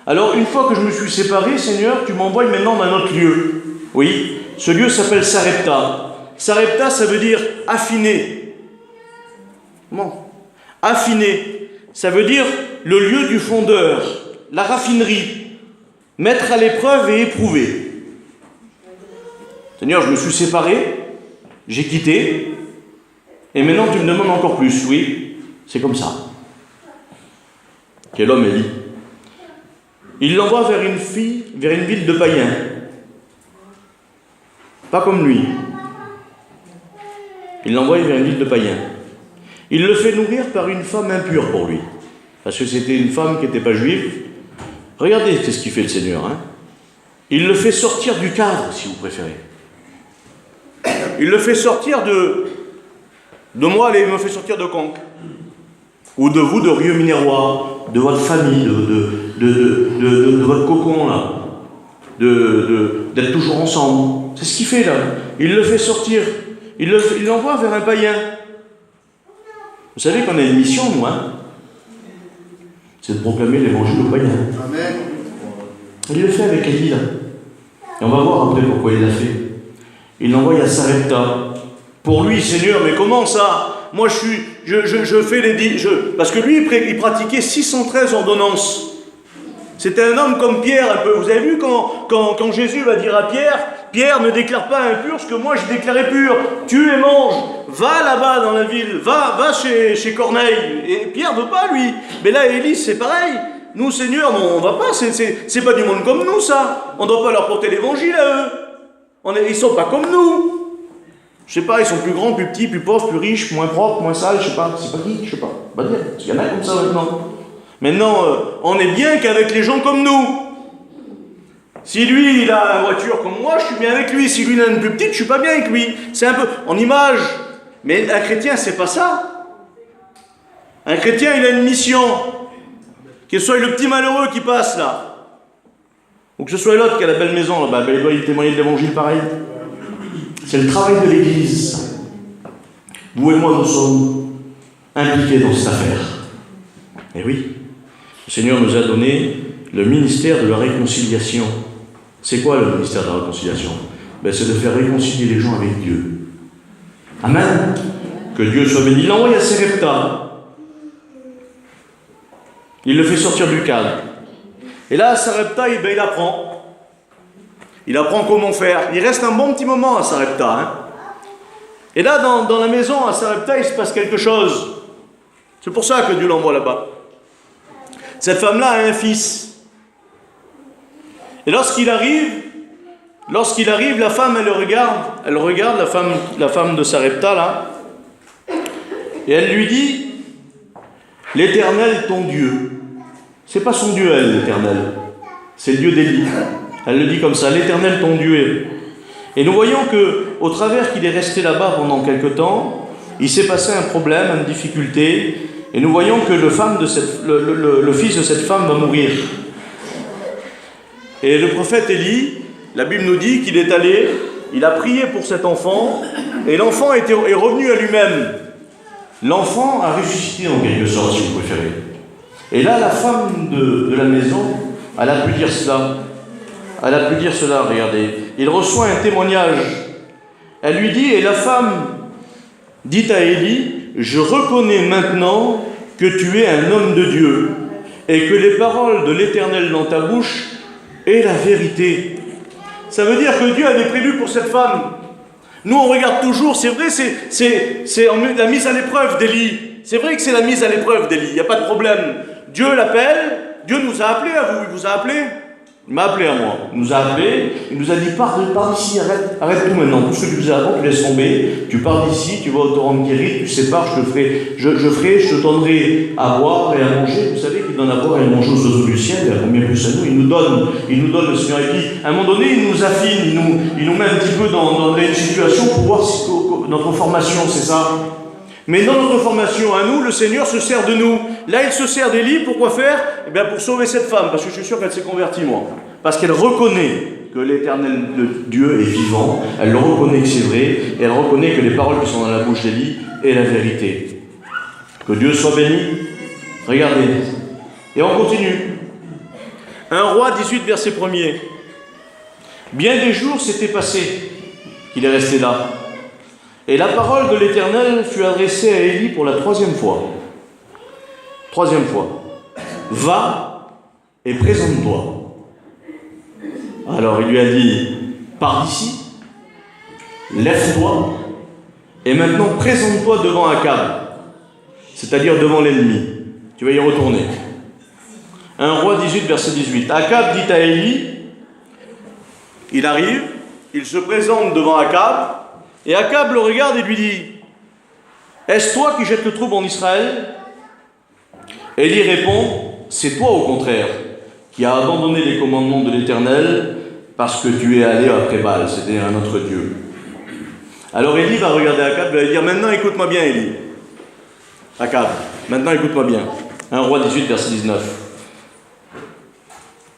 Alors, une fois que je me suis séparé, Seigneur, tu m'envoies maintenant dans un autre lieu. Oui, ce lieu s'appelle Sarepta. Sarepta, ça veut dire affiner. Comment? Affiner. Ça veut dire le lieu du fondeur, la raffinerie. Mettre à l'épreuve et éprouver. Seigneur, je me suis séparé, j'ai quitté, et maintenant tu me demandes encore plus. Oui, c'est comme ça. Quel homme, Élie? Il l'envoie vers une ville de païens. Pas comme lui. Il l'envoie vers une ville de païens. Il le fait nourrir par une femme impure pour lui. Parce que c'était une femme qui n'était pas juive. Regardez ce qu'il fait le Seigneur. Il le fait sortir du cadre, si vous préférez. Il le fait sortir de moi, il me fait sortir de Conques. Ou de vous, de Rieux-Minervois, de votre famille, de votre cocon, là. D'être toujours ensemble. C'est ce qu'il fait, là. Il le fait sortir. Il l'envoie vers un païen. Vous savez qu'on a une mission, nous, c'est de proclamer l'évangile aux païens. Amen. Il le fait avec Élie, là. Et on va voir après pourquoi il l'a fait. Il l'envoie à Sarepta. Pour lui, Seigneur, mais comment ça? Moi, je fais les... parce que lui, il pratiquait 613 ordonnances. C'était un homme comme Pierre, un peu. Vous avez vu quand Jésus va dire à Pierre, Pierre, ne déclare pas impur ce que moi je déclarais pur. Tue et mange. Va là-bas dans la ville. Va chez Corneille. Et Pierre ne veut pas, lui. Mais là, Élie, c'est pareil. Nous, Seigneur, on ne va pas. C'est pas du monde comme nous, ça. On ne doit pas leur porter l'évangile à eux. Ils ne sont pas comme nous. Je sais pas, ils sont plus grands, plus petits, plus pauvres, plus riches, moins propres, moins sales, je sais pas. C'est pas qui, je sais pas. Bah dire, il y en a comme ça maintenant. Maintenant, on est bien qu'avec les gens comme nous. Si lui, il a une voiture comme moi, je suis bien avec lui. Si lui, il a une plus petite, je suis pas bien avec lui. C'est un peu en image. Mais un chrétien, c'est pas ça. Un chrétien, il a une mission. Que ce soit le petit malheureux qui passe là, ou que ce soit l'autre qui a la belle maison, là, il doit y témoigner de l'évangile pareil. C'est le travail de l'Église. Vous et moi, nous sommes impliqués dans cette affaire. Et oui, le Seigneur nous a donné le ministère de la réconciliation. C'est quoi le ministère de la réconciliation? C'est de faire réconcilier les gens avec Dieu. Amen. Que Dieu soit béni. Il l'envoie à Sarepta. Il le fait sortir du cadre. Et là, à Sarepta, il apprend. Il apprend comment faire. Il reste un bon petit moment à Sarepta. Et là, dans la maison à Sarepta, il se passe quelque chose. C'est pour ça que Dieu l'envoie là-bas. Cette femme-là a un fils. Et lorsqu'il arrive, la femme, elle regarde la femme de Sarepta, là. Et elle lui dit, l'Éternel ton Dieu. C'est pas son Dieu, elle, l'Éternel. C'est le Dieu d'Élie. Elle le dit comme ça, l'Éternel ton Dieu. Et nous voyons que, au travers qu'il est resté là-bas pendant quelque temps, il s'est passé un problème, une difficulté, et nous voyons que le fils de cette femme va mourir. Et le prophète Élie, la Bible nous dit qu'il est allé, il a prié pour cet enfant, et l'enfant est revenu à lui-même. L'enfant a ressuscité en quelque sorte, si vous préférez. Et là, la femme de la maison, elle a pu dire cela. Elle a pu dire cela, regardez. Il reçoit un témoignage. Elle lui dit, et la femme dit à Élie, je reconnais maintenant que tu es un homme de Dieu, et que les paroles de l'Éternel dans ta bouche est la vérité. Ça veut dire que Dieu avait prévu pour cette femme. Nous, on regarde toujours, c'est vrai, c'est la mise à l'épreuve d'Élie. C'est vrai que c'est la mise à l'épreuve d'Élie, il n'y a pas de problème. Dieu l'appelle, Dieu nous a appelés à vous, il vous a appelé. Il m'a appelé à moi, il nous a appelés, il nous a dit pars d'ici, arrête tout maintenant, tout ce que tu faisais avant, tu laisses tomber, tu pars d'ici, tu vas au torrent de Kérit, tu sépares, je te donnerai à boire et à manger. Vous savez qu'il donne à boire et à manger aux oiseaux du ciel, et à combien plus à nous, il nous donne le Seigneur. Et puis, à un moment donné, il nous affine, il nous met un petit peu dans une situation pour voir si notre formation, c'est ça. Mais dans notre formation à nous, le Seigneur se sert de nous. Là, il se sert d'Élie, pour quoi faire? Eh bien, pour sauver cette femme, parce que je suis sûr qu'elle s'est convertie, moi. Parce qu'elle reconnaît que l'Éternel Dieu est vivant, elle le reconnaît que c'est vrai, et elle reconnaît que les paroles qui sont dans la bouche d'Élie est la vérité. Que Dieu soit béni. Regardez. Et on continue. 1 Roi 18, verset 1er. Bien des jours s'étaient passés qu'il est resté là. Et la parole de l'Éternel fut adressée à Élie pour la 3e fois. 3e fois. Va et présente-toi. Alors il lui a dit, pars d'ici, lève-toi, et maintenant présente-toi devant Akab, c'est-à-dire devant l'ennemi. Tu vas y retourner. 1 Roi 18, verset 18. Akab dit à Élie, il arrive, il se présente devant Akab, et Akab le regarde et lui dit, est-ce toi qui jettes le trouble en Israël? Élie répond, c'est toi au contraire, qui a abandonné les commandements de l'Éternel parce que tu es allé après Baal, c'était un autre Dieu. Alors Élie va regarder Akab et va dire, maintenant écoute-moi bien Élie. Akab, maintenant écoute-moi bien. 1 Roi 18, verset 19.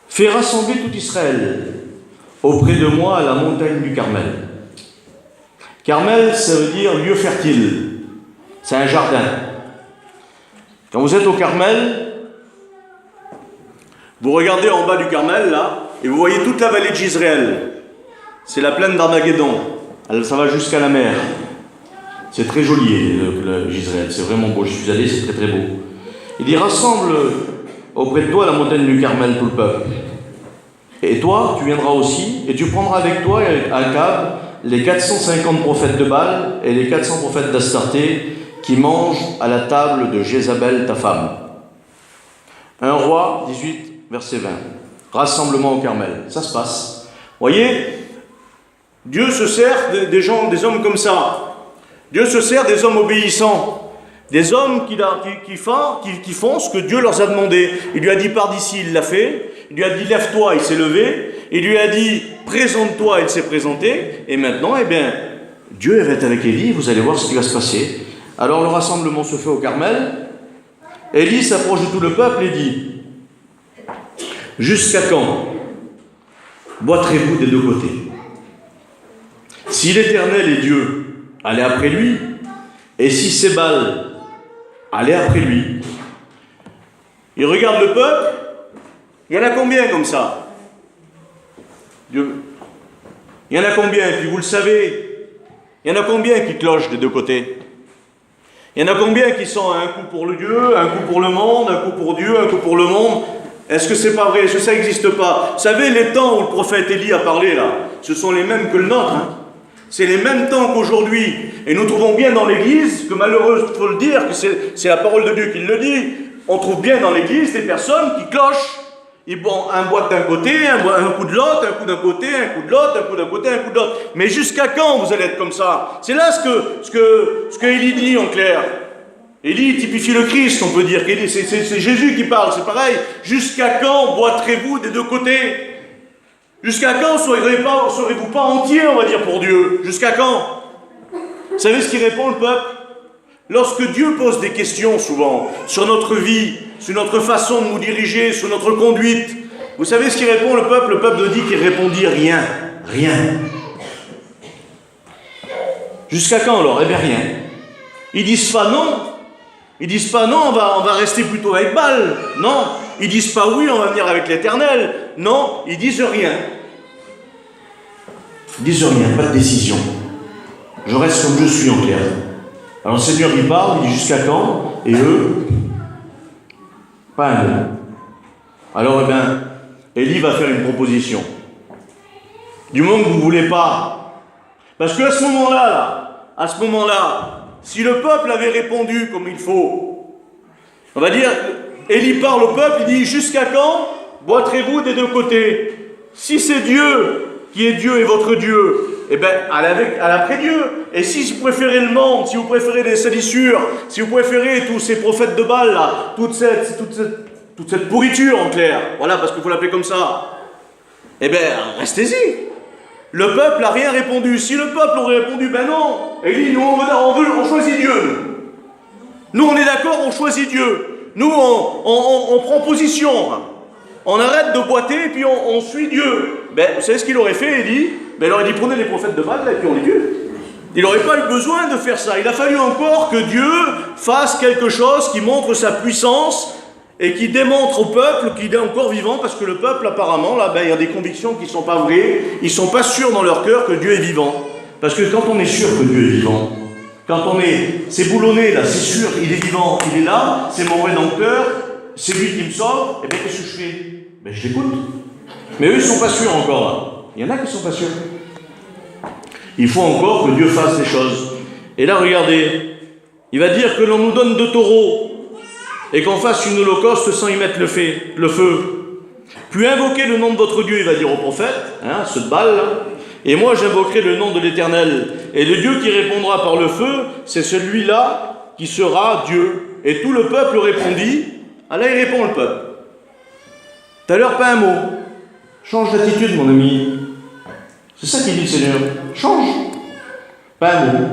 Fais rassembler tout Israël auprès de moi à la montagne du Carmel. Carmel, ça veut dire lieu fertile. C'est un jardin. Quand vous êtes au Carmel, vous regardez en bas du Carmel, là, et vous voyez toute la vallée de Jizréel. C'est la plaine d'Armageddon. Ça va jusqu'à la mer. C'est très joli, le Jizréel. C'est vraiment beau. Je suis allé, c'est très très beau. Il dit, rassemble auprès de toi à la montagne du Carmel tout le peuple. Et toi, tu viendras aussi, et tu prendras avec toi, Akab, les 450 prophètes de Baal et les 400 prophètes d'Astarté qui mangent à la table de Jézabel, ta femme. 1 Roi 18, verset 20. Rassemblement au Carmel. Ça se passe. Voyez, Dieu se sert des hommes comme ça. Dieu se sert des hommes obéissants. Des hommes qui font ce que Dieu leur a demandé. Il lui a dit, pars d'ici, il l'a fait. Il lui a dit, lève-toi, il s'est levé. Il lui a dit, présente-toi, il s'est présenté. Et maintenant, eh bien, Dieu est avec Élie, vous allez voir ce qui va se passer. Alors le rassemblement se fait au Carmel. Élie s'approche de tout le peuple et dit, jusqu'à quand boiterez-vous des deux côtés? Si l'Éternel est Dieu, allez après lui. Et si c'est Baal, allez après lui. Il regarde le peuple. Il y en a combien comme ça? Dieu. Il y en a combien? Et puis vous le savez, il y en a combien qui clochent des deux côtés? Il y en a combien qui sont un coup pour le Dieu, un coup pour le monde, un coup pour Dieu, un coup pour le monde? Est-ce que c'est pas vrai? Est-ce que ça n'existe pas? Vous savez, les temps où le prophète Élie a parlé là, ce sont les mêmes que le nôtre. Hein? C'est les mêmes temps qu'aujourd'hui. Et nous trouvons bien dans l'Église, que malheureux, il faut le dire, que c'est la parole de Dieu qui le dit, on trouve bien dans l'Église des personnes qui clochent. Ils boivent un boîte d'un côté, un coup de l'autre, un coup d'un côté, un coup de l'autre, un coup d'un côté, un coup de l'autre. Mais jusqu'à quand vous allez être comme ça? C'est là ce que Élie dit en clair. Élie typifie le Christ, on peut dire. C'est Jésus qui parle, c'est pareil. Jusqu'à quand boiterez-vous des deux côtés? Jusqu'à quand serez-vous pas entiers, on va dire, pour Dieu? Jusqu'à quand? Vous savez ce qu'il répond le peuple? Lorsque Dieu pose des questions souvent sur notre vie, sur notre façon de nous diriger, sur notre conduite, vous savez ce qu'il répond le peuple? Le peuple dit qu'il répondit rien. Rien. Jusqu'à quand alors? Eh bien rien. Ils disent pas non. Ils disent pas non, on va rester plutôt avec Baal. Non. Ils disent pas oui, on va venir avec l'Éternel. Non, ils disent rien. Ils disent rien, pas de décision. Je reste comme je suis en clair. Alors le Seigneur il parle, il dit jusqu'à quand? Et eux, pas un mot. Alors eh bien, Élie va faire une proposition. Du moment que vous ne voulez pas. Parce qu'à ce moment-là, si le peuple avait répondu comme il faut, on va dire, Élie parle au peuple, il dit, jusqu'à quand boiterez-vous des deux côtés? Si c'est Dieu qui est Dieu et votre Dieu, eh bien, allez après Dieu. Et si vous préférez le monde, si vous préférez les salissures, si vous préférez tous ces prophètes de Baal, là, toute cette pourriture en clair, voilà, parce qu'il faut l'appeler comme ça, eh bien, restez-y. Le peuple n'a rien répondu. Si le peuple aurait répondu, ben non, Élie, nous on choisit Dieu. Nous on est d'accord, on choisit Dieu. Nous on prend position. On arrête de boiter et puis on suit Dieu. Ben, vous savez ce qu'il aurait fait, Élie? Ben, il aurait dit prenez les prophètes de Baal et puis on les tue. Il n'aurait pas eu besoin de faire ça. Il a fallu encore que Dieu fasse quelque chose qui montre sa puissance et qui démontre au peuple qu'il est encore vivant, parce que le peuple, apparemment, là, ben, il y a des convictions qui ne sont pas vraies, ils ne sont pas sûrs dans leur cœur que Dieu est vivant. Parce que quand on est sûr que Dieu est vivant, quand c'est boulonné, là, c'est sûr, il est vivant, il est là, c'est mon rédempteur, c'est lui qui me sauve, et bien qu'est-ce que je fais? Ben je l'écoute. Mais eux, ils ne sont pas sûrs encore, là. Il y en a qui ne sont pas sûrs. Il faut encore que Dieu fasse des choses. Et là, regardez, il va dire que l'on nous donne 2 taureaux, et qu'on fasse une holocauste sans y mettre le feu. Puis invoquez le nom de votre Dieu, il va dire au prophète, ce de Baal, là, et moi j'invoquerai le nom de l'Éternel. Et le Dieu qui répondra par le feu, c'est celui-là qui sera Dieu. Et tout le peuple répondit. Ah là, il répond le peuple. Tout à l'heure, pas un mot. Change d'attitude, mon ami. C'est ça qu'il dit le Seigneur. Change. Pas un mot.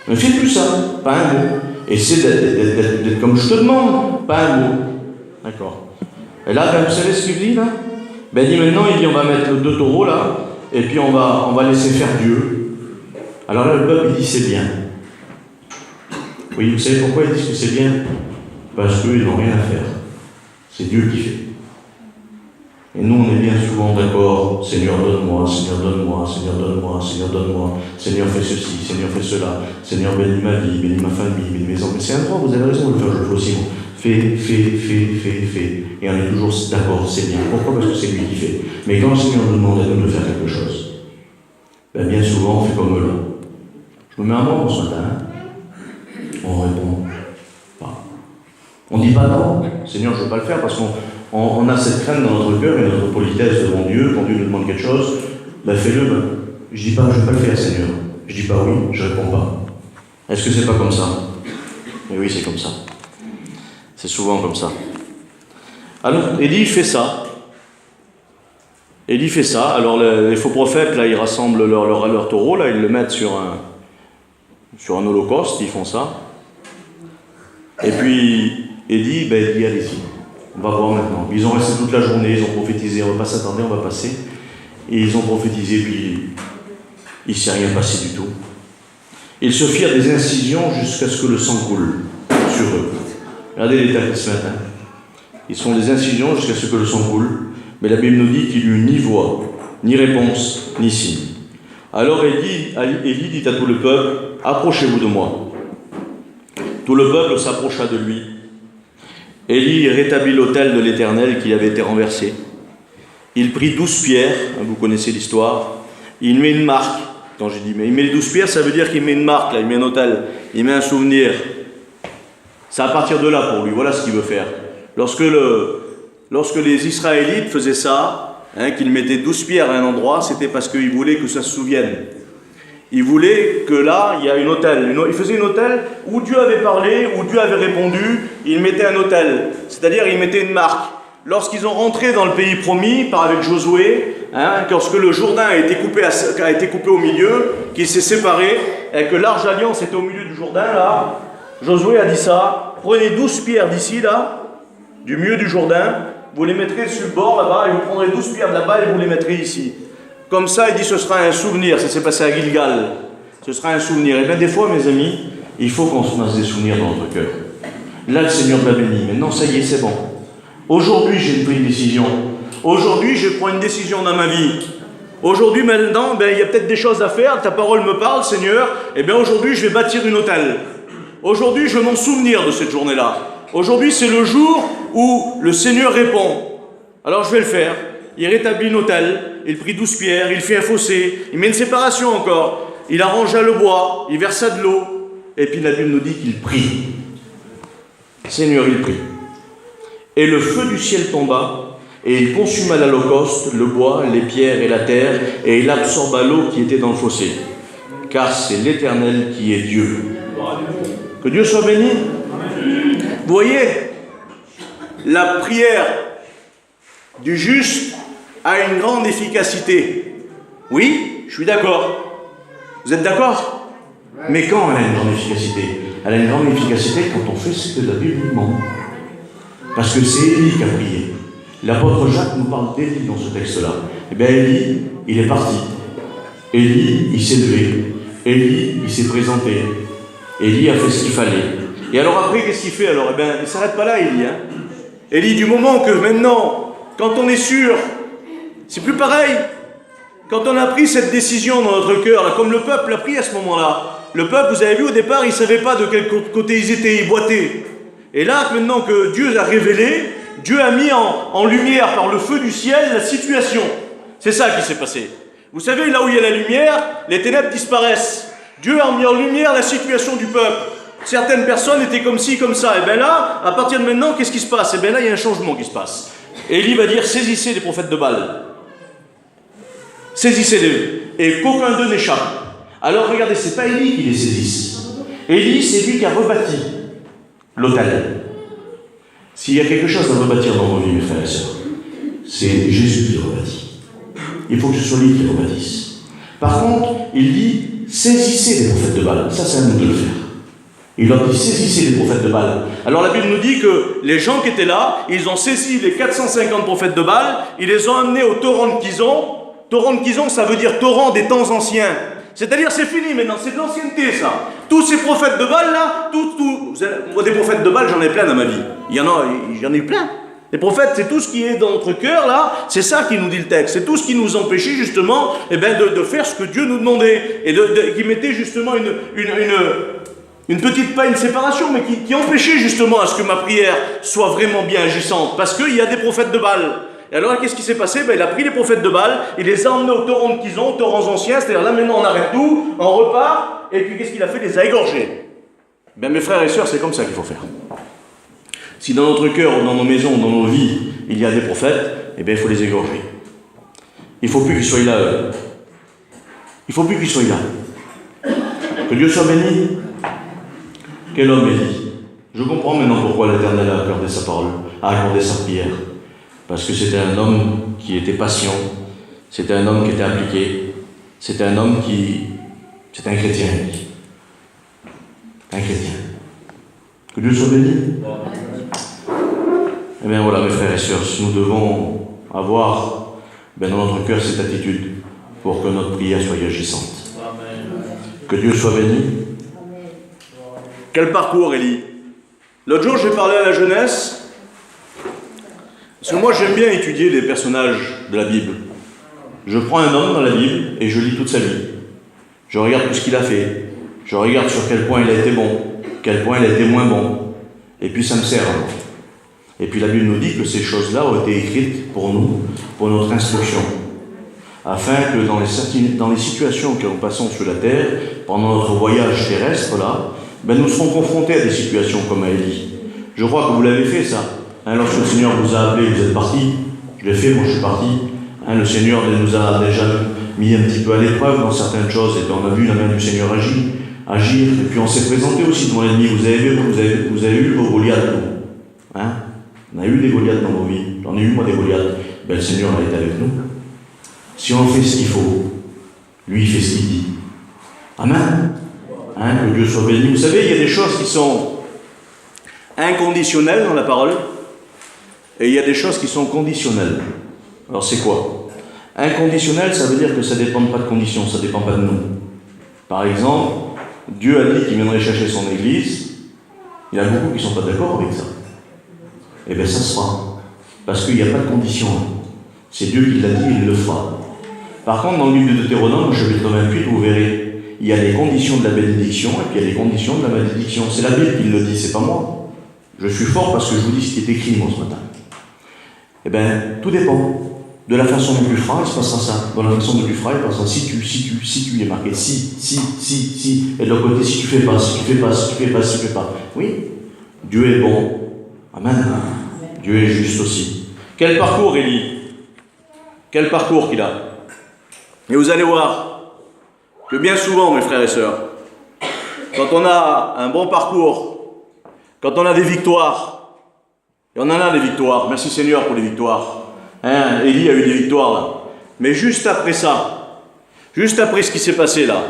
Ne fais plus ça. Pas un mot. Essaie d'être comme je te demande, pas un mot. D'accord. Et là, ben, vous savez ce qu'il dit là? Ben il dit maintenant, il dit on va mettre 2 taureaux là, et puis on va laisser faire Dieu. Alors là, le peuple il dit c'est bien. Oui, vous savez pourquoi ils disent que c'est bien? Parce qu'ils n'ont rien à faire. C'est Dieu qui fait. Et nous, on est bien souvent d'accord, Seigneur, donne-moi, Seigneur, donne-moi, Seigneur, donne-moi, Seigneur, donne-moi, Seigneur, fais ceci, Seigneur, fais cela, Seigneur, bénis ma vie, bénis ma famille, bénis mes enfants. Mais c'est un droit, vous avez raison de le faire, je le fais aussi. Fais. Et on est toujours d'accord, c'est bien. Pourquoi? Parce que c'est lui qui fait. Mais quand le Seigneur nous demande à nous de faire quelque chose, ben bien souvent, on fait comme eux là. Je me mets à mort ce matin, on répond pas. On dit pas non, Seigneur, je ne veux pas le faire parce qu'on a cette crainte dans notre cœur et notre politesse devant Dieu. Quand Dieu nous demande quelque chose, ben fais-le. Ben. Je dis pas, je ne veux pas le faire, Seigneur. Je dis pas oui, je ne réponds pas. Est-ce que c'est pas comme ça? Mais oui, c'est comme ça. C'est souvent comme ça. Alors, Élie fait ça. Élie fait ça. Alors, les faux prophètes, là, ils rassemblent leur taureau, là, ils le mettent sur un holocauste, ils font ça. Et puis, Élie, ben, il dit, allez-y. On va voir maintenant. Ils ont resté toute la journée, ils ont prophétisé. On va pas s'attarder, on va passer. Et ils ont prophétisé, puis il ne s'est rien passé du tout. Ils se firent des incisions jusqu'à ce que le sang coule sur eux. Regardez les textes ce matin. Ils font des incisions jusqu'à ce que le sang coule. Mais la Bible nous dit qu'il n'y eut ni voix, ni réponse, ni signe. Alors Élie dit à tout le peuple, approchez-vous de moi. Tout le peuple s'approcha de lui. Élie rétablit l'autel de l'Éternel qui avait été renversé. Il prit 12 pierres, vous connaissez l'histoire. Il met une marque. Quand j'ai dit, mais il met les 12 pierres, ça veut dire qu'il met une marque, là, il met un autel, il met un souvenir. C'est à partir de là pour lui, voilà ce qu'il veut faire. Lorsque les Israélites faisaient ça, qu'ils mettaient 12 pierres à un endroit, c'était parce qu'ils voulaient que ça se souvienne. Il voulait que là, il y a une autel. Il faisait une autel où Dieu avait parlé, où Dieu avait répondu, il mettait un autel. C'est-à-dire, il mettait une marque. Lorsqu'ils ont rentré dans le pays promis, avec Josué, lorsque le Jourdain a été coupé au milieu, qu'il s'est séparé, et que l'Arche d'Alliance était au milieu du Jourdain, là, Josué a dit ça, prenez 12 pierres d'ici, là, du milieu du Jourdain, vous les mettrez sur le bord, là-bas, et vous prendrez 12 pierres de là-bas, et vous les mettrez ici. Comme ça, il dit, ce sera un souvenir. Ça s'est passé à Gilgal. Ce sera un souvenir. Et bien, des fois, mes amis, il faut qu'on se fasse des souvenirs dans notre cœur. Là, le Seigneur l'a béni. Maintenant, ça y est, c'est bon. Aujourd'hui, j'ai pris une décision. Aujourd'hui, je prends une décision dans ma vie. Aujourd'hui, maintenant, il y a peut-être des choses à faire. Ta parole me parle, Seigneur. Eh bien, aujourd'hui, je vais bâtir une autel. Aujourd'hui, je vais m'en souvenir de cette journée-là. Aujourd'hui, c'est le jour où le Seigneur répond. Alors, je vais le faire. Il rétablit une autel, il prit 12 pierres, il fait un fossé, il met une séparation encore, il arrangea le bois, il versa de l'eau, et puis la Bible nous dit qu'il prie. Seigneur, il prie. Et le feu du ciel tomba, et il consuma l'holocauste, le bois, les pierres et la terre, et il absorba l'eau qui était dans le fossé. Car c'est l'Éternel qui est Dieu. Que Dieu soit béni. Vous voyez, la prière du juste a une grande efficacité. Oui, je suis d'accord. Vous êtes d'accord? Mais quand elle a une grande efficacité? Elle a une grande efficacité quand on fait ce que la Bible demande. Parce que c'est Élie qui a prié. L'apôtre Jacques nous parle d'Élie dans ce texte-là. Eh bien, Élie, il est parti. Élie, il s'est levé. Élie, il s'est présenté. Élie a fait ce qu'il fallait. Et alors après, qu'est-ce qu'il fait alors? Eh bien, il ne s'arrête pas là, Élie. Élie, du moment que maintenant, quand on est sûr, c'est plus pareil. Quand on a pris cette décision dans notre cœur, là, comme le peuple l'a pris à ce moment-là, le peuple, vous avez vu au départ, il ne savait pas de quel côté ils étaient, ils boitaient. Et là, maintenant que Dieu a révélé, Dieu a mis en lumière par le feu du ciel la situation. C'est ça qui s'est passé. Vous savez, là où il y a la lumière, les ténèbres disparaissent. Dieu a mis en lumière la situation du peuple. Certaines personnes étaient comme ci, comme ça. Et bien là, à partir de maintenant, qu'est-ce qui se passe? Et bien là, il y a un changement qui se passe. Élie va dire, saisissez les prophètes de Baal. Saisissez-les. Et qu'aucun d'eux n'échappe. Alors regardez, c'est pas Élie qui les saisisse. Élie, c'est lui qui a rebâti l'autel. S'il y a quelque chose à rebâtir dans nos vies, mes frères et sœurs, c'est Jésus qui rebâtit. Il faut que ce soit lui qui rebâtisse. Par contre, il dit, saisissez les prophètes de Baal. Ça, c'est à nous de le faire. Il leur dit, saisissez les prophètes de Baal. Alors la Bible nous dit que les gens qui étaient là, ils ont saisi les 450 prophètes de Baal, ils les ont amenés au torrent de Kizon. Torrent de Kizon, ça veut dire torrent des temps anciens. C'est-à-dire, c'est fini maintenant, c'est de l'ancienneté, ça. Tous ces prophètes de Baal, là, moi, des prophètes de Baal, j'en ai plein dans ma vie. J'en ai eu plein. Les prophètes, c'est tout ce qui est dans notre cœur, là, c'est ça qui nous dit le texte. C'est tout ce qui nous empêchait, justement, de faire ce que Dieu nous demandait. Et qui mettait, justement, une petite, pas une séparation, mais qui empêchait, justement, à ce que ma prière soit vraiment bien agissante. Parce qu'il y a des prophètes de Baal. Et alors, qu'est-ce qui s'est passé? Il a pris les prophètes de Baal, il les a emmenés au torrent de Kizon, aux torrents anciens, c'est-à-dire là maintenant on arrête tout, on repart, et puis qu'est-ce qu'il a fait? Il les a égorgés. Mes frères et sœurs, c'est comme ça qu'il faut faire. Si dans notre cœur, ou dans nos maisons, dans nos vies, il y a des prophètes, il faut les égorger. Il ne faut plus qu'ils soient là. Il ne faut plus qu'ils soient là. Que Dieu soit béni. Quel homme Élie. Je comprends maintenant pourquoi l'Éternel a accordé sa parole, a accordé sa prière. Parce que c'était un homme qui était patient, c'était un homme qui était appliqué, c'était un homme qui... C'était un chrétien. Un chrétien. Que Dieu soit béni. Eh bien voilà, mes frères et sœurs, nous devons avoir dans notre cœur cette attitude pour que notre prière soit agissante. Que Dieu soit béni. Quel parcours, Élie. L'autre jour, j'ai parlé à la jeunesse. Parce que moi, j'aime bien étudier les personnages de la Bible. Je prends un homme dans la Bible et je lis toute sa vie. Je regarde tout ce qu'il a fait. Je regarde sur quel point il a été bon, quel point il a été moins bon. Et puis ça me sert. Et puis la Bible nous dit que ces choses-là ont été écrites pour nous, pour notre instruction. Afin que dans les situations que nous passons sur la terre, pendant notre voyage terrestre, là, nous serons confrontés à des situations comme à Élie. Je crois que vous l'avez fait, ça. Lorsque le Seigneur vous a appelé, vous êtes parti. Je l'ai fait, moi je suis parti. Le Seigneur nous a déjà mis un petit peu à l'épreuve dans certaines choses, et on a vu la main du Seigneur agir, et puis on s'est présenté aussi devant l'ennemi. Vous avez eu vos Goliaths, vous. Hein? On a eu des Goliaths dans vos vies. J'en ai eu moi des Goliaths. Ben, le Seigneur a été avec nous. Si on fait ce qu'il faut, lui il fait ce qu'il dit. Amen. Hein, que Dieu soit béni. Vous savez, il y a des choses qui sont inconditionnelles dans la parole, et il y a des choses qui sont conditionnelles. Alors c'est quoi? Inconditionnel, ça veut dire que ça ne dépend pas de conditions, ça ne dépend pas de nous. Par exemple, Dieu a dit qu'il viendrait chercher son Église. Il y en a beaucoup qui ne sont pas d'accord avec ça. Eh bien ça se fera. Parce qu'il n'y a pas de conditions. C'est Dieu qui l'a dit, il le fera. Par contre, dans le livre de Deutéronome, chapitre 28, vous verrez, il y a les conditions de la bénédiction et puis il y a les conditions de la malédiction. C'est la Bible qui le dit, c'est pas moi. Je suis fort parce que je vous dis ce qui est écrit, moi, ce matin. Eh bien, tout dépend. De la façon dont tu feras, il se passera ça. Dans la façon dont tu feras, il passera si tu, il est marqué si. Et de l'autre côté, si tu fais pas, si tu fais pas, si tu fais pas, si tu fais pas. Oui, Dieu est bon. Amen. Dieu est juste aussi. Quel parcours, Élie? Quel parcours qu'il a. Et vous allez voir que bien souvent, mes frères et sœurs, quand on a un bon parcours, quand on a des victoires, et on en a des victoires, merci Seigneur pour les victoires. Hein, Élie a eu des victoires là. Mais juste après ça, juste après ce qui s'est passé là,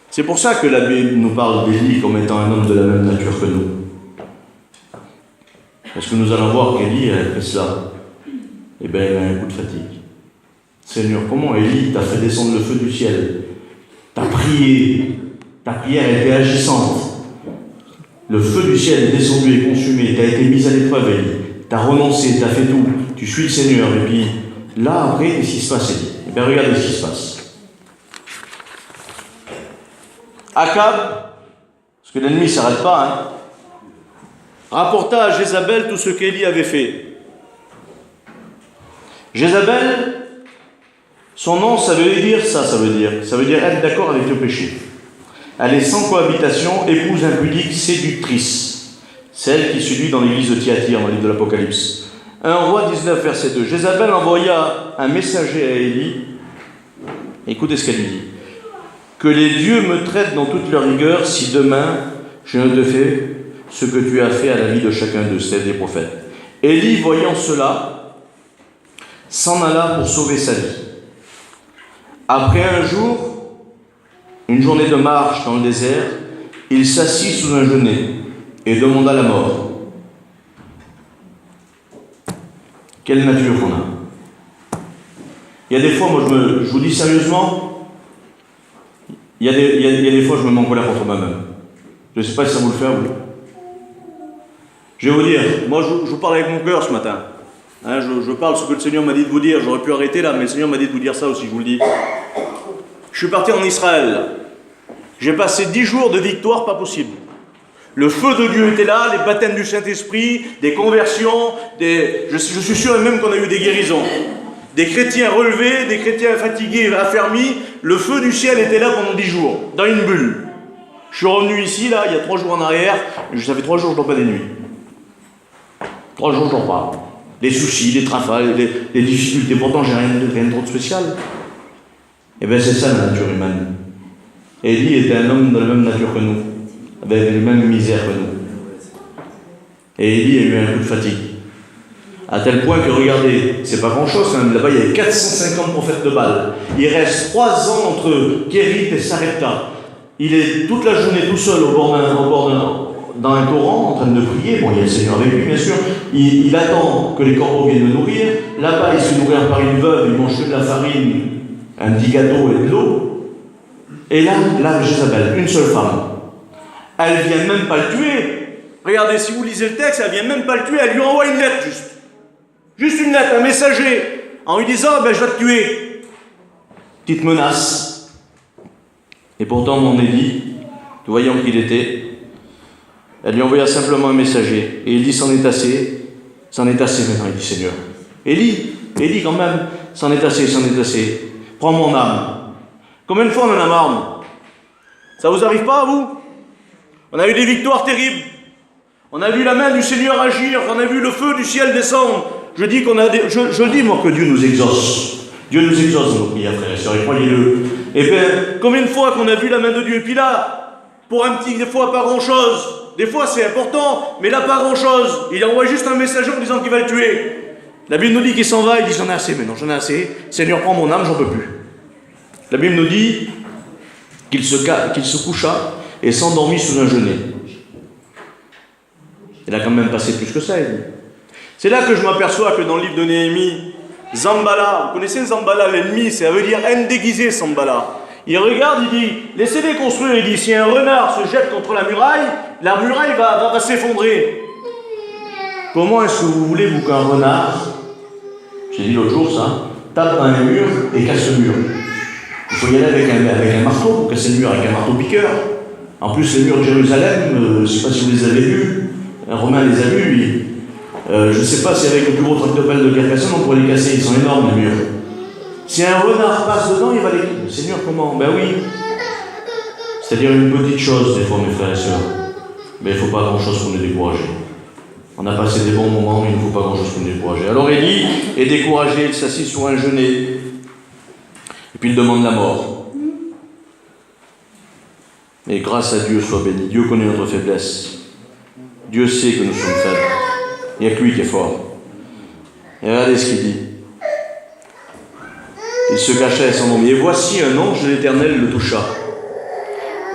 c'est pour ça que la Bible nous parle d'Élie comme étant un homme de la même nature que nous. Parce que nous allons voir qu'Élie, après cela, eh bien, il a un coup de fatigue. Seigneur, comment Élie t'a fait descendre le feu du ciel? T'as prié, ta prière était agissante. Le feu du ciel est descendu et consumé, t'as été mis à l'épreuve, Élie. T'as renoncé, t'as fait tout, tu suis le Seigneur. Et puis, là, après, qu'est-ce qui se passe, Élie? Eh bien, regardez ce qui se passe. Akab, parce que l'ennemi ne s'arrête pas, hein, rapporta à Jézabel tout ce qu'Élie avait fait. Jézabel, son nom, ça veut dire être d'accord avec le péché. Elle est sans cohabitation, épouse impudique, séductrice, celle qui séduit dans l'église de Thyatire, dans le livre de l'Apocalypse. 1 Roi 19, verset 2. Jézabel envoya un messager à Élie. Écoutez ce qu'elle lui dit. Que les dieux me traitent dans toute leur rigueur si demain je ne te fais ce que tu as fait à la vie de chacun d'eux, c'est des prophètes. Élie, voyant cela, s'en alla pour sauver sa vie. Après un jour, une journée de marche dans le désert, il s'assit sous un genêt et demanda la mort. Quelle nature qu'on a. Il y a des fois, moi je vous dis sérieusement, il y a des fois je me mets en colère contre moi-même. Je ne sais pas si ça vous le fait à vous. Je vais vous dire, moi je vous parle avec mon cœur ce matin. Hein, je parle ce que le Seigneur m'a dit de vous dire. J'aurais pu arrêter là, mais le Seigneur m'a dit de vous dire ça aussi, je vous le dis. Je suis parti en Israël. J'ai passé 10 jours de victoire pas possible. Le feu de Dieu était là, les baptêmes du Saint-Esprit, des conversions, je suis sûr même qu'on a eu des guérisons. Des chrétiens relevés, des chrétiens fatigués, affermis. Le feu du ciel était là pendant 10 jours, dans une bulle. Je suis revenu ici, là, il y a 3 jours en arrière. Ça fait 3 jours que je ne dors pas des nuits. 3 jours, je ne dors pas. Les soucis, les trafales, les difficultés. Pourtant, j'ai rien de trop de spécial. Eh bien, c'est ça la nature humaine. Élie était un homme de la même nature que nous, avec les mêmes misères que nous. Et Élie a eu un coup de fatigue. À tel point que, regardez, c'est pas grand-chose quand même. Là-bas, il y a 450 prophètes de Baal. Il reste 3 ans entre Kérit et Sarepta. Il est toute la journée tout seul dans un torrent, en train de prier. Bon, il y a le Seigneur avec lui, bien sûr. Il attend que les corbeaux viennent le nourrir. Là-bas, il se nourrit par une veuve, il mange que de la farine, un petit gâteau et de l'eau. Et là, Jézabel, une seule femme. Elle vient même pas le tuer. Regardez, si vous lisez le texte, elle vient même pas le tuer. Elle lui envoie une lettre, juste. Juste une lettre, un messager, en lui disant, ben, je vais te tuer. Petite menace. Et pourtant, mon Élie, voyant qu'il était, elle lui envoya simplement un messager. Et il dit, c'en est assez maintenant, il dit, Seigneur. Élie, quand même, c'en est assez. Prends mon âme. Combien de fois on en a marre? Ça vous arrive pas à vous? On a eu des victoires terribles. On a vu la main du Seigneur agir. On a vu le feu du ciel descendre. Je dis moi que Dieu nous exauce. Dieu nous exauce dans nos prières, frères et sœurs, et croyez-le. Et bien, combien de fois qu'on a vu la main de Dieu, et puis là, pour un petit, des fois pas grand-chose, des fois c'est important, mais là pas grand-chose. Il envoie juste un messager en disant qu'il va le tuer. La Bible nous dit qu'il s'en va, il dit j'en ai assez maintenant, j'en ai assez. Seigneur, prends mon âme, j'en peux plus. La Bible nous dit qu'il se coucha et s'endormit sous un genêt. Il a quand même passé plus que ça, il dit. C'est là que je m'aperçois que dans le livre de Néhémie, Zambala, vous connaissez Zambala, l'ennemi, ça veut dire haine déguisée, Zambala. Il regarde, il dit, laissez-les construire, il dit, si un renard se jette contre la muraille va s'effondrer. Comment est-ce que vous voulez, vous, qu'un renard, j'ai dit l'autre jour ça, tape dans un mur et casse le mur? Il faut y aller avec un marteau pour casser le mur, avec un marteau piqueur. En plus, les murs de Jérusalem, je ne sais pas si vous les avez vus, un Romain les a vus, lui. Je ne sais pas si avec le plus gros tractopelle de Carcassonne, on pourrait les casser, ils sont énormes les murs. Si un renard passe dedans, il va les... Seigneur, comment? Ben oui. C'est-à-dire une petite chose, des fois, mes frères et sœurs. Mais il ne faut pas grand-chose pour nous décourager. On a passé des bons moments, mais il ne faut pas grand-chose pour nous décourager. Alors Élie est découragé, il s'assit sur un genêt, et puis il demande la mort. Et grâce à Dieu soit béni. Dieu connaît notre faiblesse. Dieu sait que nous sommes faibles. Il n'y a que lui qui est fort. Et regardez ce qu'il dit. Il se cacha et s'endormit. Et voici un ange de l'Éternel le toucha.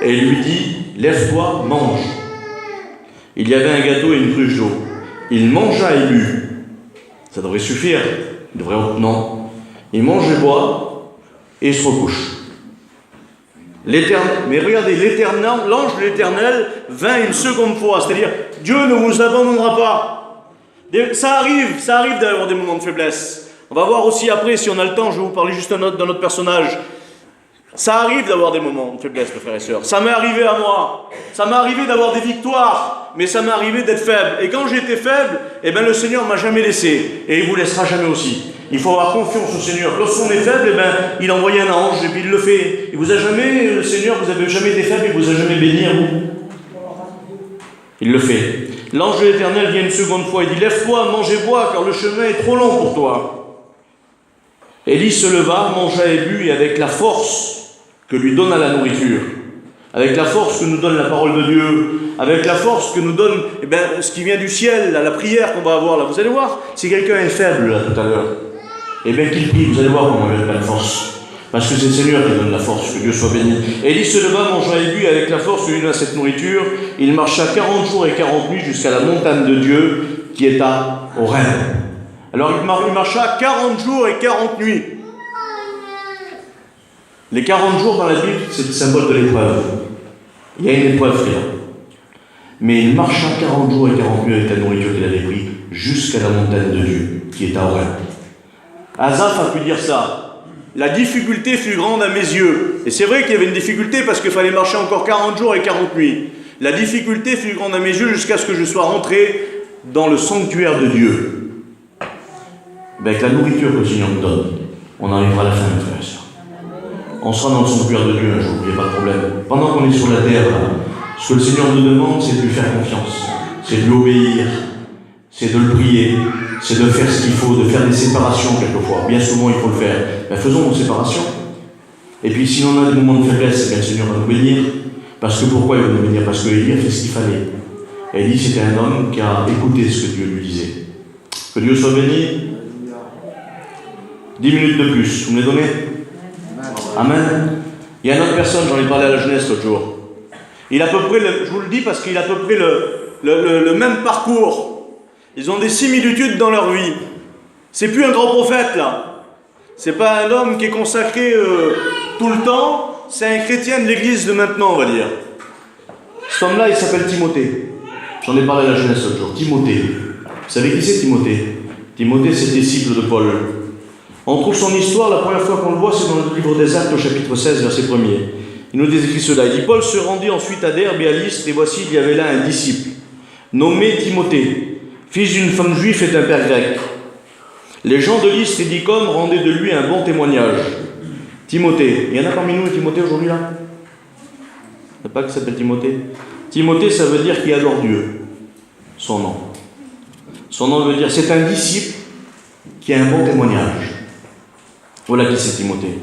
Et il lui dit, lève-toi, mange. Il y avait un gâteau et une cruche d'eau. Il mangea et but. Ça devrait suffire. Il devrait... Non. Il mange et boit et il se recouche. Mais regardez, l'ange de l'Éternel vint une seconde fois. C'est-à-dire, Dieu ne vous abandonnera pas. Ça arrive d'avoir des moments de faiblesse. On va voir aussi après, si on a le temps, je vais vous parler juste d'un autre personnage. Ça arrive d'avoir des moments de faiblesse, mes frères et sœurs. Ça m'est arrivé à moi. Ça m'est arrivé d'avoir des victoires, mais ça m'est arrivé d'être faible. Et quand j'étais faible, eh ben, le Seigneur ne m'a jamais laissé. Et il ne vous laissera jamais aussi. Il faut avoir confiance au Seigneur. Lorsqu'on est faible, eh ben, il envoie un ange et puis il le fait. Il vous a jamais, le Seigneur, vous n'avez jamais été faible, il vous a jamais béni à vous. Il le fait. L'ange de l'Éternel vient une seconde fois. Il dit, lève-toi, mange et bois, car le chemin est trop long pour toi. Élie se leva, mangea et but, et avec la force que lui donne la nourriture, avec la force que nous donne la parole de Dieu, avec la force que nous donne ce qui vient du ciel, la prière qu'on va avoir là. Vous allez voir, si quelqu'un est faible là tout à l'heure, qu'il prie, vous allez voir comment il va la force. Parce que c'est le Seigneur qui donne la force, que Dieu soit béni. Élie se leva, mangea et but, et avec la force que lui donne cette nourriture, il marcha 40 jours et 40 nuits jusqu'à la montagne de Dieu qui est à Horeb. Alors il marcha 40 jours et 40 nuits. Les 40 jours dans la Bible, c'est le symbole de l'épreuve. Il y a une épreuve, frère. Mais il marcha 40 jours et 40 nuits avec la nourriture qu'il avait pris jusqu'à la montagne de Dieu, qui est à Horeb. Asaph a pu dire ça. La difficulté fut grande à mes yeux. Et c'est vrai qu'il y avait une difficulté parce qu'il fallait marcher encore 40 jours et 40 nuits. La difficulté fut grande à mes yeux jusqu'à ce que je sois rentré dans le sanctuaire de Dieu. Avec la nourriture que le Seigneur nous donne, on arrivera à la fin, mes frères et sœurs. On sera dans le sanctuaire de Dieu un jour, il n'y a pas de problème. Pendant qu'on est sur la terre, ce que le Seigneur nous demande, c'est de lui faire confiance, c'est de lui obéir, c'est de le prier, c'est de faire ce qu'il faut, de faire des séparations quelquefois. Bien souvent, il faut le faire. Ben, faisons nos séparations. Et puis, si on a des moments de faiblesse, bien, le Seigneur va nous bénir. Parce que pourquoi il va nous bénir? Parce qu'Élie a fait ce qu'il fallait. Élie, c'était un homme qui a écouté ce que Dieu lui disait. Que Dieu soit béni. 10 minutes de plus, vous me les donnez? Amen. Il y a une autre personne, j'en ai parlé à la jeunesse l'autre jour. Il a à peu près, je vous le dis parce qu'il a à peu près le même parcours. Ils ont des similitudes dans leur vie. C'est plus un grand prophète là. C'est pas un homme qui est consacré tout le temps. C'est un chrétien de l'église de maintenant, on va dire. Cet homme-là, il s'appelle Timothée. J'en ai parlé à la jeunesse l'autre jour. Timothée. Vous savez qui c'est Timothée? Timothée, c'est le disciple de Paul. On trouve son histoire, la première fois qu'on le voit, c'est dans le livre des Actes, au chapitre 16, verset 1er. Il nous décrit cela. Il dit, Paul se rendit ensuite à Derbe et à Lystre, et voici, il y avait là un disciple, nommé Timothée, fils d'une femme juive et d'un père grec. Les gens de Lystre et d'Icône rendaient de lui un bon témoignage. Timothée. Il y en a parmi nous, Timothée, aujourd'hui, là? Il n'y a pas qui s'appelle Timothée? Timothée, ça veut dire qu'il adore Dieu. Son nom. Son nom veut dire, c'est un disciple qui a un bon témoignage. Voilà qui c'est Timothée.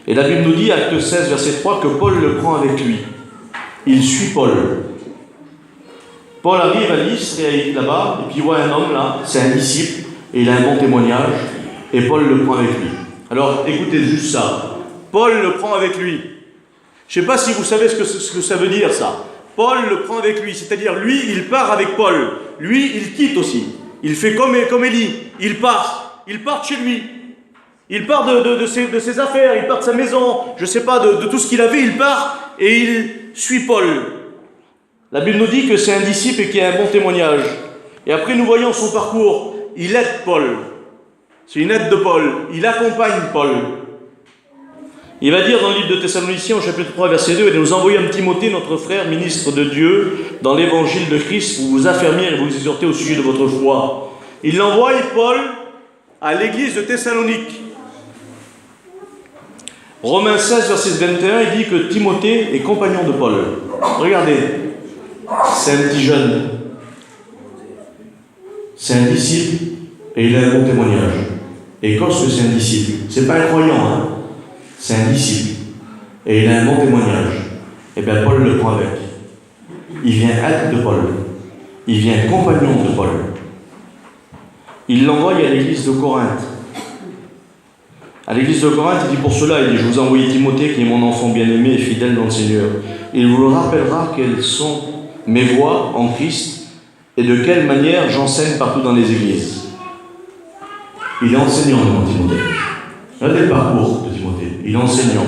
Et la Bible nous dit, acte 16, verset 3, que Paul le prend avec lui. Il suit Paul. Paul arrive à Lystre et là-bas, et puis il voit un homme là, c'est un disciple, et il a un bon témoignage, et Paul le prend avec lui. Alors écoutez juste ça. Paul le prend avec lui. Je ne sais pas si vous savez ce que ça veut dire ça. Paul le prend avec lui, c'est-à-dire lui, il part avec Paul. Lui, il quitte aussi. Il fait comme Élie, il part chez lui. Il part de ses affaires, il part de sa maison, je ne sais pas, de tout ce qu'il avait, il part et il suit Paul. La Bible nous dit que c'est un disciple et qu'il a un bon témoignage. Et après, nous voyons son parcours. Il aide Paul. C'est une aide de Paul. Il accompagne Paul. Il va dire dans le livre de Thessaloniciens, au chapitre 3, verset 2, « Et nous envoyons Timothée, notre frère, ministre de Dieu, dans l'évangile de Christ, pour vous affermir et vous exhorter au sujet de votre foi. » Il l'envoie, Paul, à l'église de Thessalonique. Romains 16, verset 21, il dit que Timothée est compagnon de Paul. Regardez, c'est un petit jeune. C'est un disciple et il a un bon témoignage. Et qu'est-ce que c'est un disciple? C'est pas un croyant, hein? C'est un disciple. Et il a un bon témoignage. Et bien Paul le prend avec. Il vient aide de Paul. Il vient compagnon de Paul. Il l'envoie à l'église de Corinthe. À l'église de Corinthe, il dit pour cela, il dit, je vous envoie Timothée qui est mon enfant bien-aimé et fidèle dans le Seigneur. Il vous le rappellera quelles sont mes voies en Christ et de quelle manière j'enseigne partout dans les églises. Il est enseignant, mon Timothée. Regardez le parcours de Timothée. Il est enseignant.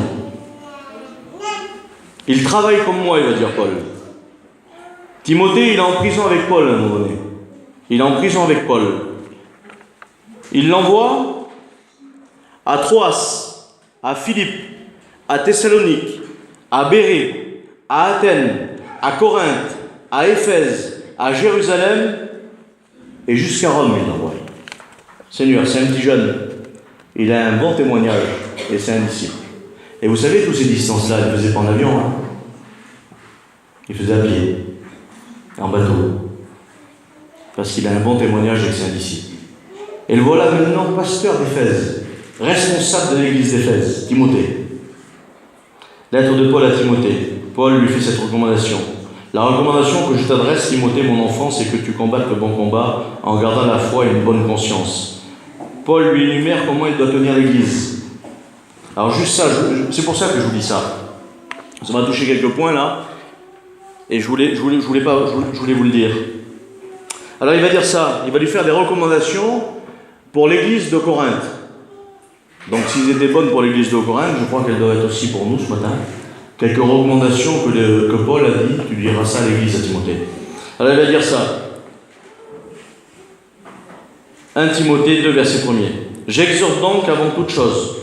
Il travaille comme moi, il va dire Paul. Timothée, il est en prison avec Paul à un moment donné. Il est en prison avec Paul. Il l'envoie à Troas, à Philippe, à Thessalonique, à Bérée, à Athènes, à Corinthe, à Éphèse, à Jérusalem et jusqu'à Rome, il l'envoie. Seigneur, c'est un petit jeune. Il a un bon témoignage et c'est un disciple. Et vous savez, toutes ces distances-là, il ne faisait pas en avion. Hein. Il faisait à pied, en bateau. Parce qu'il a un bon témoignage et que c'est un disciple. Et le voilà maintenant pasteur d'Éphèse, responsable de l'église d'Éphèse, Timothée. Lettre de Paul à Timothée. Paul lui fait cette recommandation. La recommandation que je t'adresse, Timothée, mon enfant, c'est que tu combattes le bon combat en gardant la foi et une bonne conscience. Paul lui énumère comment il doit tenir l'église. Alors juste ça, c'est pour ça que je vous dis ça. Ça m'a touché quelques points là, et je voulais vous le dire. Alors il va dire ça, il va lui faire des recommandations pour l'église de Corinthe. Donc s'ils étaient bonnes pour l'église de Corinthe, je crois qu'elles doivent être aussi pour nous ce matin. Quelques recommandations que Paul a dit, tu diras ça à l'église à Timothée. Alors il va dire ça. 1 Timothée 2, verset 1er. J'exhorte donc avant toute chose,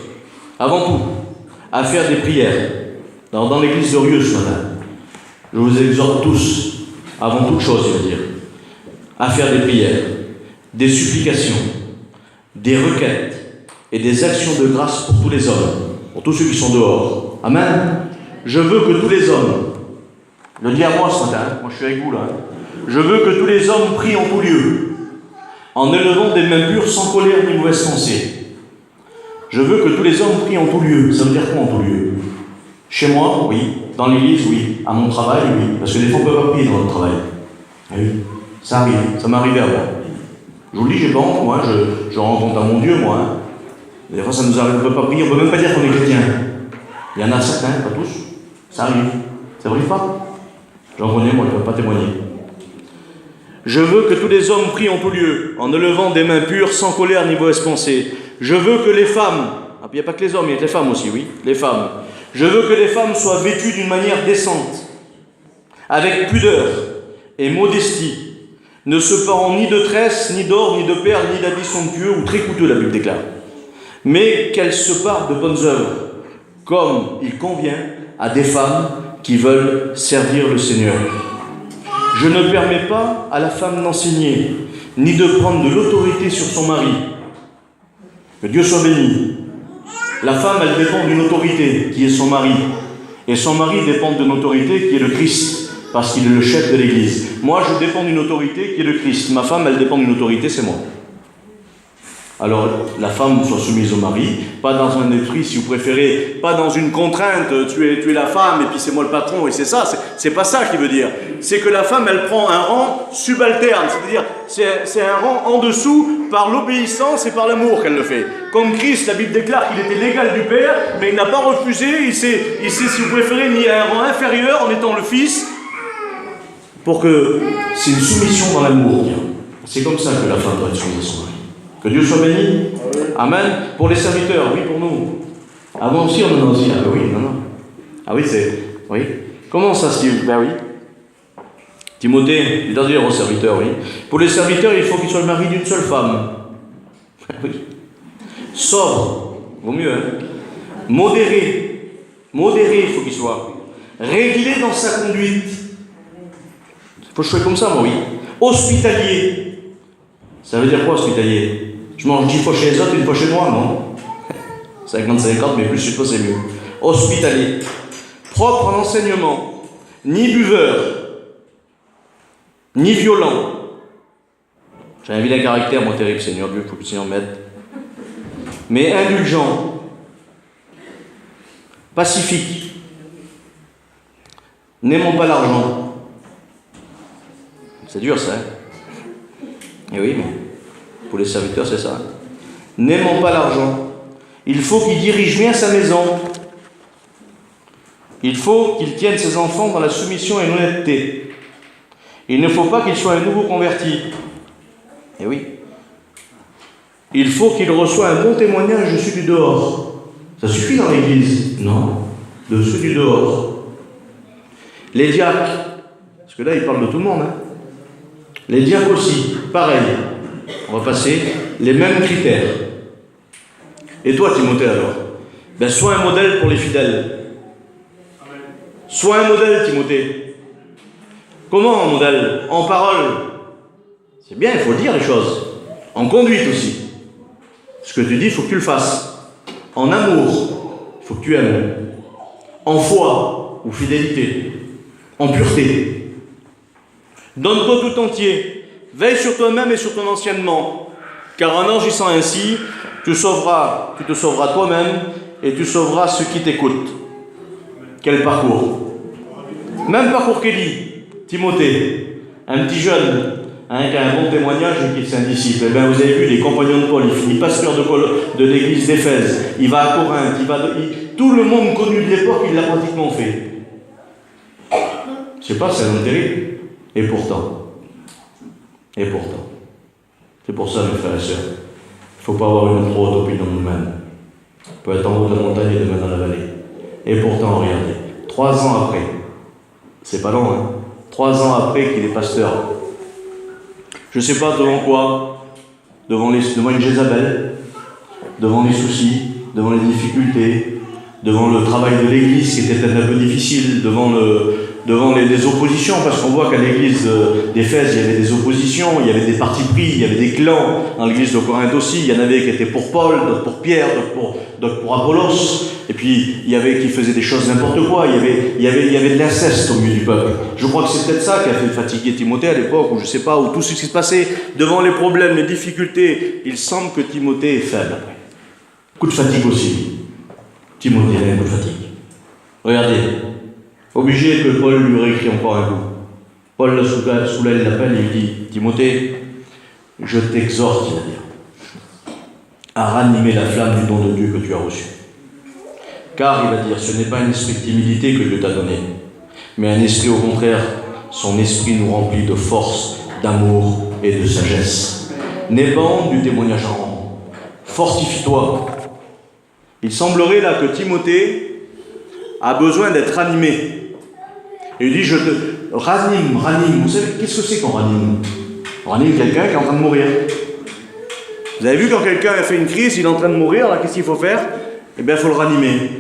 avant tout, à faire des prières. Dans l'église de Rieux ce matin, je vous exhorte tous, avant toute chose, il veut dire, à faire des prières, des supplications, des requêtes et des actions de grâce pour tous les hommes, pour tous ceux qui sont dehors. Amen. Je veux que tous les hommes, le dis à moi ce matin, moi je suis avec vous là, je veux que tous les hommes prient en tout lieu, en élevant des mains pures sans colère ni mauvaise pensée. Je veux que tous les hommes prient en tout lieu. Ça veut dire quoi en tout lieu? Chez moi, oui. Dans l'église, oui. À mon travail, oui. Parce que des fois, on ne peut pas prier dans notre travail. Oui. Ça arrive. Ça m'est arrivé à moi. Je vous le dis, j'ai pas honte, moi. Je rends compte à mon Dieu, moi. Hein. Des fois, ça nous arrive. On ne peut pas prier. On ne peut même pas dire qu'on est chrétien. Il y en a certains, pas tous. Ça arrive. Ça n'arrive pas. J'en connais, moi, je ne peux pas témoigner. Je veux que tous les hommes prient en tout lieu, en élevant des mains pures, sans colère ni mauvaise pensée. Je veux que les femmes, il n'y a pas que les hommes, il y a les femmes aussi, oui, les femmes. Je veux que les femmes soient vêtues d'une manière décente, avec pudeur et modestie, ne se parant ni de tresses, ni d'or, ni de perles, ni d'habits somptueux ou très coûteux, la Bible déclare. Mais qu'elles se parent de bonnes œuvres, comme il convient à des femmes qui veulent servir le Seigneur. Je ne permets pas à la femme d'enseigner, ni de prendre de l'autorité sur son mari. Que Dieu soit béni. La femme, elle dépend d'une autorité, qui est son mari. Et son mari dépend d'une autorité qui est le Christ, parce qu'il est le chef de l'Église. Moi, je dépends d'une autorité qui est le Christ. Ma femme, elle dépend d'une autorité, c'est moi. Alors la femme soit soumise au mari, pas dans un esprit, si vous préférez, pas dans une contrainte, tu es la femme et puis c'est moi le patron et c'est ça, c'est pas ça qu'il veut dire. C'est que la femme, elle prend un rang subalterne, c'est-à-dire c'est un rang en dessous par l'obéissance et par l'amour qu'elle le fait. Comme Christ, la Bible déclare qu'il était l'égal du Père, mais il n'a pas refusé, il s'est, si vous préférez, mis à un rang inférieur en étant le Fils, pour que c'est une soumission dans l'amour. C'est comme ça que la femme doit être soumise à son mari. Que Dieu soit béni. Amen. Pour les serviteurs, oui, pour nous. Ah, moi aussi, on en a aussi. Ah, oui, non. Ah, oui, c'est. Oui. Comment ça, Steve? Ben oui. Timothée, il doit dire aux serviteurs, oui. Pour les serviteurs, il faut qu'ils soient le mari d'une seule femme. Oui. Sobre, vaut mieux, hein. Modéré. Modéré, il faut qu'il soit. Réglé dans sa conduite. Il faut que je sois comme ça, moi, oui. Hospitalier. Ça veut dire quoi, hospitalier? Je mange 10 fois chez les autres, une fois chez moi, non? 50-50, mais plus une fois, c'est mieux. Hospitalier. Propre en enseignement. Ni buveur. Ni violent. J'ai un vilain caractère, moi, terrible, Seigneur Dieu, il faut que le Seigneur m'aide. Mais indulgent. Pacifique. N'aimons pas l'argent. C'est dur, ça, hein? Et oui, mais pour les serviteurs, c'est ça. N'aimons pas l'argent. Il faut qu'il dirige bien sa maison. Il faut qu'il tienne ses enfants dans la soumission et l'honnêteté. Il ne faut pas qu'il soit un nouveau converti. Et oui. Il faut qu'il reçoive un bon témoignage de ceux du dehors. Ça suffit dans l'église? Non. De ceux du dehors. Les diacres. Parce que là, il parle de tout le monde, hein. Les diacres aussi, pareil. On va passer les mêmes critères. Et toi, Timothée, alors? Ben, sois un modèle pour les fidèles. Sois un modèle, Timothée. Comment un modèle? En parole. C'est bien, il faut dire les choses. En conduite aussi. Ce que tu dis, il faut que tu le fasses. En amour, il faut que tu aimes. En foi ou fidélité. En pureté. Donne-toi tout entier, veille sur toi-même et sur ton anciennement, car en agissant ainsi, tu te sauveras toi-même et tu sauveras ceux qui t'écoutent. Quel parcours! Même parcours qu'Élie, Timothée, un petit jeune, qui a un bon témoignage et qui est un disciple. Eh bien, vous avez vu, les compagnons de Paul, il finit pasteur de l'église d'Éphèse, il va à Corinthe, tout le monde connu de l'époque, il l'a pratiquement fait. Je sais pas, c'est un homme terrible. Et pourtant, c'est pour ça, mes frères et sœurs, il ne faut pas avoir une trop haute opinion de nous-mêmes. On peut être en haut de la montagne et demain dans la vallée. Et pourtant, regardez, 3 ans après, c'est pas long, hein, 3 ans après qu'il est pasteur, je ne sais pas devant quoi, devant une Jézabel, devant les soucis, devant les difficultés, devant le travail de l'église qui était peut-être un peu difficile, devant les oppositions, parce qu'on voit qu'à l'église d'Éphèse, il y avait des oppositions, il y avait des partis pris, il y avait des clans. Dans l'église de Corinthe aussi, il y en avait qui étaient pour Paul, d'autres pour Pierre, d'autres pour Apollos. Et puis, il y avait qui faisaient des choses n'importe quoi. Il y avait de l'inceste au milieu du peuple. Je crois que c'est peut-être ça qui a fait fatiguer Timothée à l'époque, ou je ne sais pas, où tout ce qui se passait devant les problèmes, les difficultés. Il semble que Timothée est faible. Coup de fatigue aussi. Timothée a un coup de fatigue. Regardez. Obligé que Paul lui réécrit encore un coup. Paul le soulève l'appel et lui dit, Timothée, je t'exhorte, il va dire, à ranimer la flamme du don de Dieu que tu as reçu. Car, il va dire, ce n'est pas un esprit de timidité que Dieu t'a donné, mais un esprit, au contraire, son esprit nous remplit de force, d'amour et de sagesse. N'aie pas honte du témoignage en rang. Fortifie-toi. Il semblerait là que Timothée a besoin d'être ranimé. Et il dit, je te ranime. Vous savez, qu'est-ce que c'est qu'on ranime? On ranime quelqu'un qui est en train de mourir. Vous avez vu quand quelqu'un a fait une crise, il est en train de mourir, là, qu'est-ce qu'il faut faire? Eh bien, il faut le ranimer.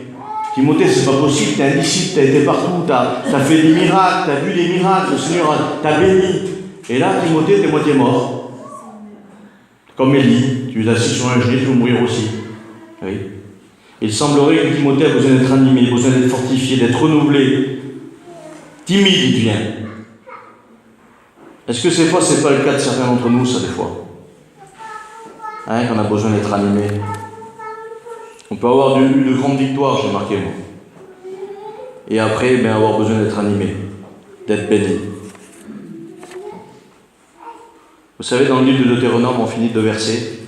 Timothée, c'est pas possible, t'es un disciple, t'as été partout, t'as fait des miracles, t'as vu des miracles, le Seigneur t'a béni. Et là, Timothée, t'es moitié mort. Comme Élie, tu es assis sur un genou, tu vas mourir aussi. Oui. Il semblerait que Timothée a besoin d'être animé, besoin d'être fortifié, d'être renouvelé. Timide, il devient. Est-ce que ces fois, c'est pas le cas de certains d'entre nous, ça, des fois? qu'on a besoin d'être animé. On peut avoir eu de grandes victoires, j'ai marqué moi. Et après, avoir besoin d'être animé, d'être béni. Vous savez, dans le livre de Deutéronome, on finit de versets.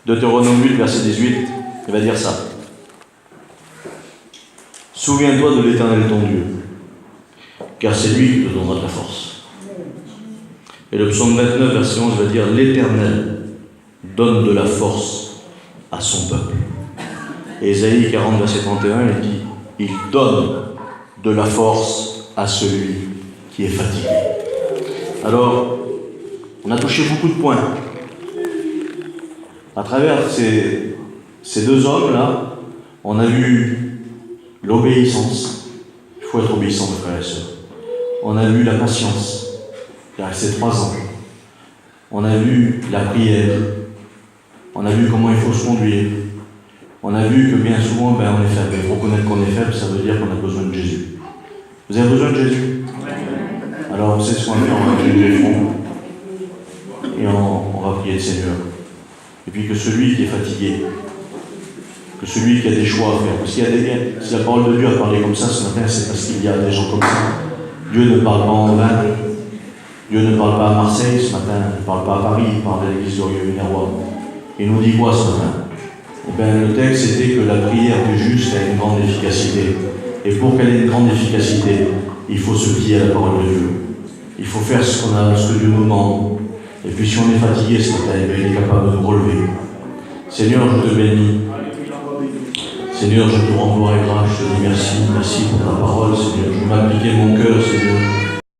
Deutéronome 8, verset 18, il va dire ça. Souviens-toi de l'Éternel ton Dieu, car c'est lui qui te donnera de la force. Et le psaume 29, verset 11, va dire l'Éternel donne de la force à son peuple. Et Ésaïe 40, verset 31, il dit il donne de la force à celui qui est fatigué. Alors, on a touché beaucoup de points. À travers ces deux hommes-là, on a vu l'obéissance. Il faut être obéissant, mes frères et sœurs. On a vu la patience. Il a resté 3 ans. On a vu la prière. On a vu comment il faut se conduire. On a vu que bien souvent, on est faible. Il faut reconnaître qu'on est faible, ça veut dire qu'on a besoin de Jésus. Vous avez besoin de Jésus? Alors, vous savez ce qu'on va faire, on va incliner les fronts. Et on va prier le Seigneur. Et puis que celui qui est fatigué, que celui qui a des choix à faire, parce qu'il y a des liens, si la parole de Dieu a parlé comme ça ce matin, c'est parce qu'il y a des gens comme ça. Dieu ne parle pas en vain. Dieu ne parle pas à Marseille ce matin, il ne parle pas à Paris, il parle à l'église d'Orieux-Minervois. Il nous dit quoi ce matin? Le texte était que la prière du juste a une grande efficacité. Et pour qu'elle ait une grande efficacité, il faut se plier à la parole de Dieu. Il faut faire ce que Dieu nous demande. Et puis si on est fatigué ce matin, il est capable de nous relever. Seigneur, je te bénis. Seigneur, je te rends gloire et grâce. Je te dis merci pour ta parole, Seigneur. Je veux m'appliquer mon cœur, Seigneur.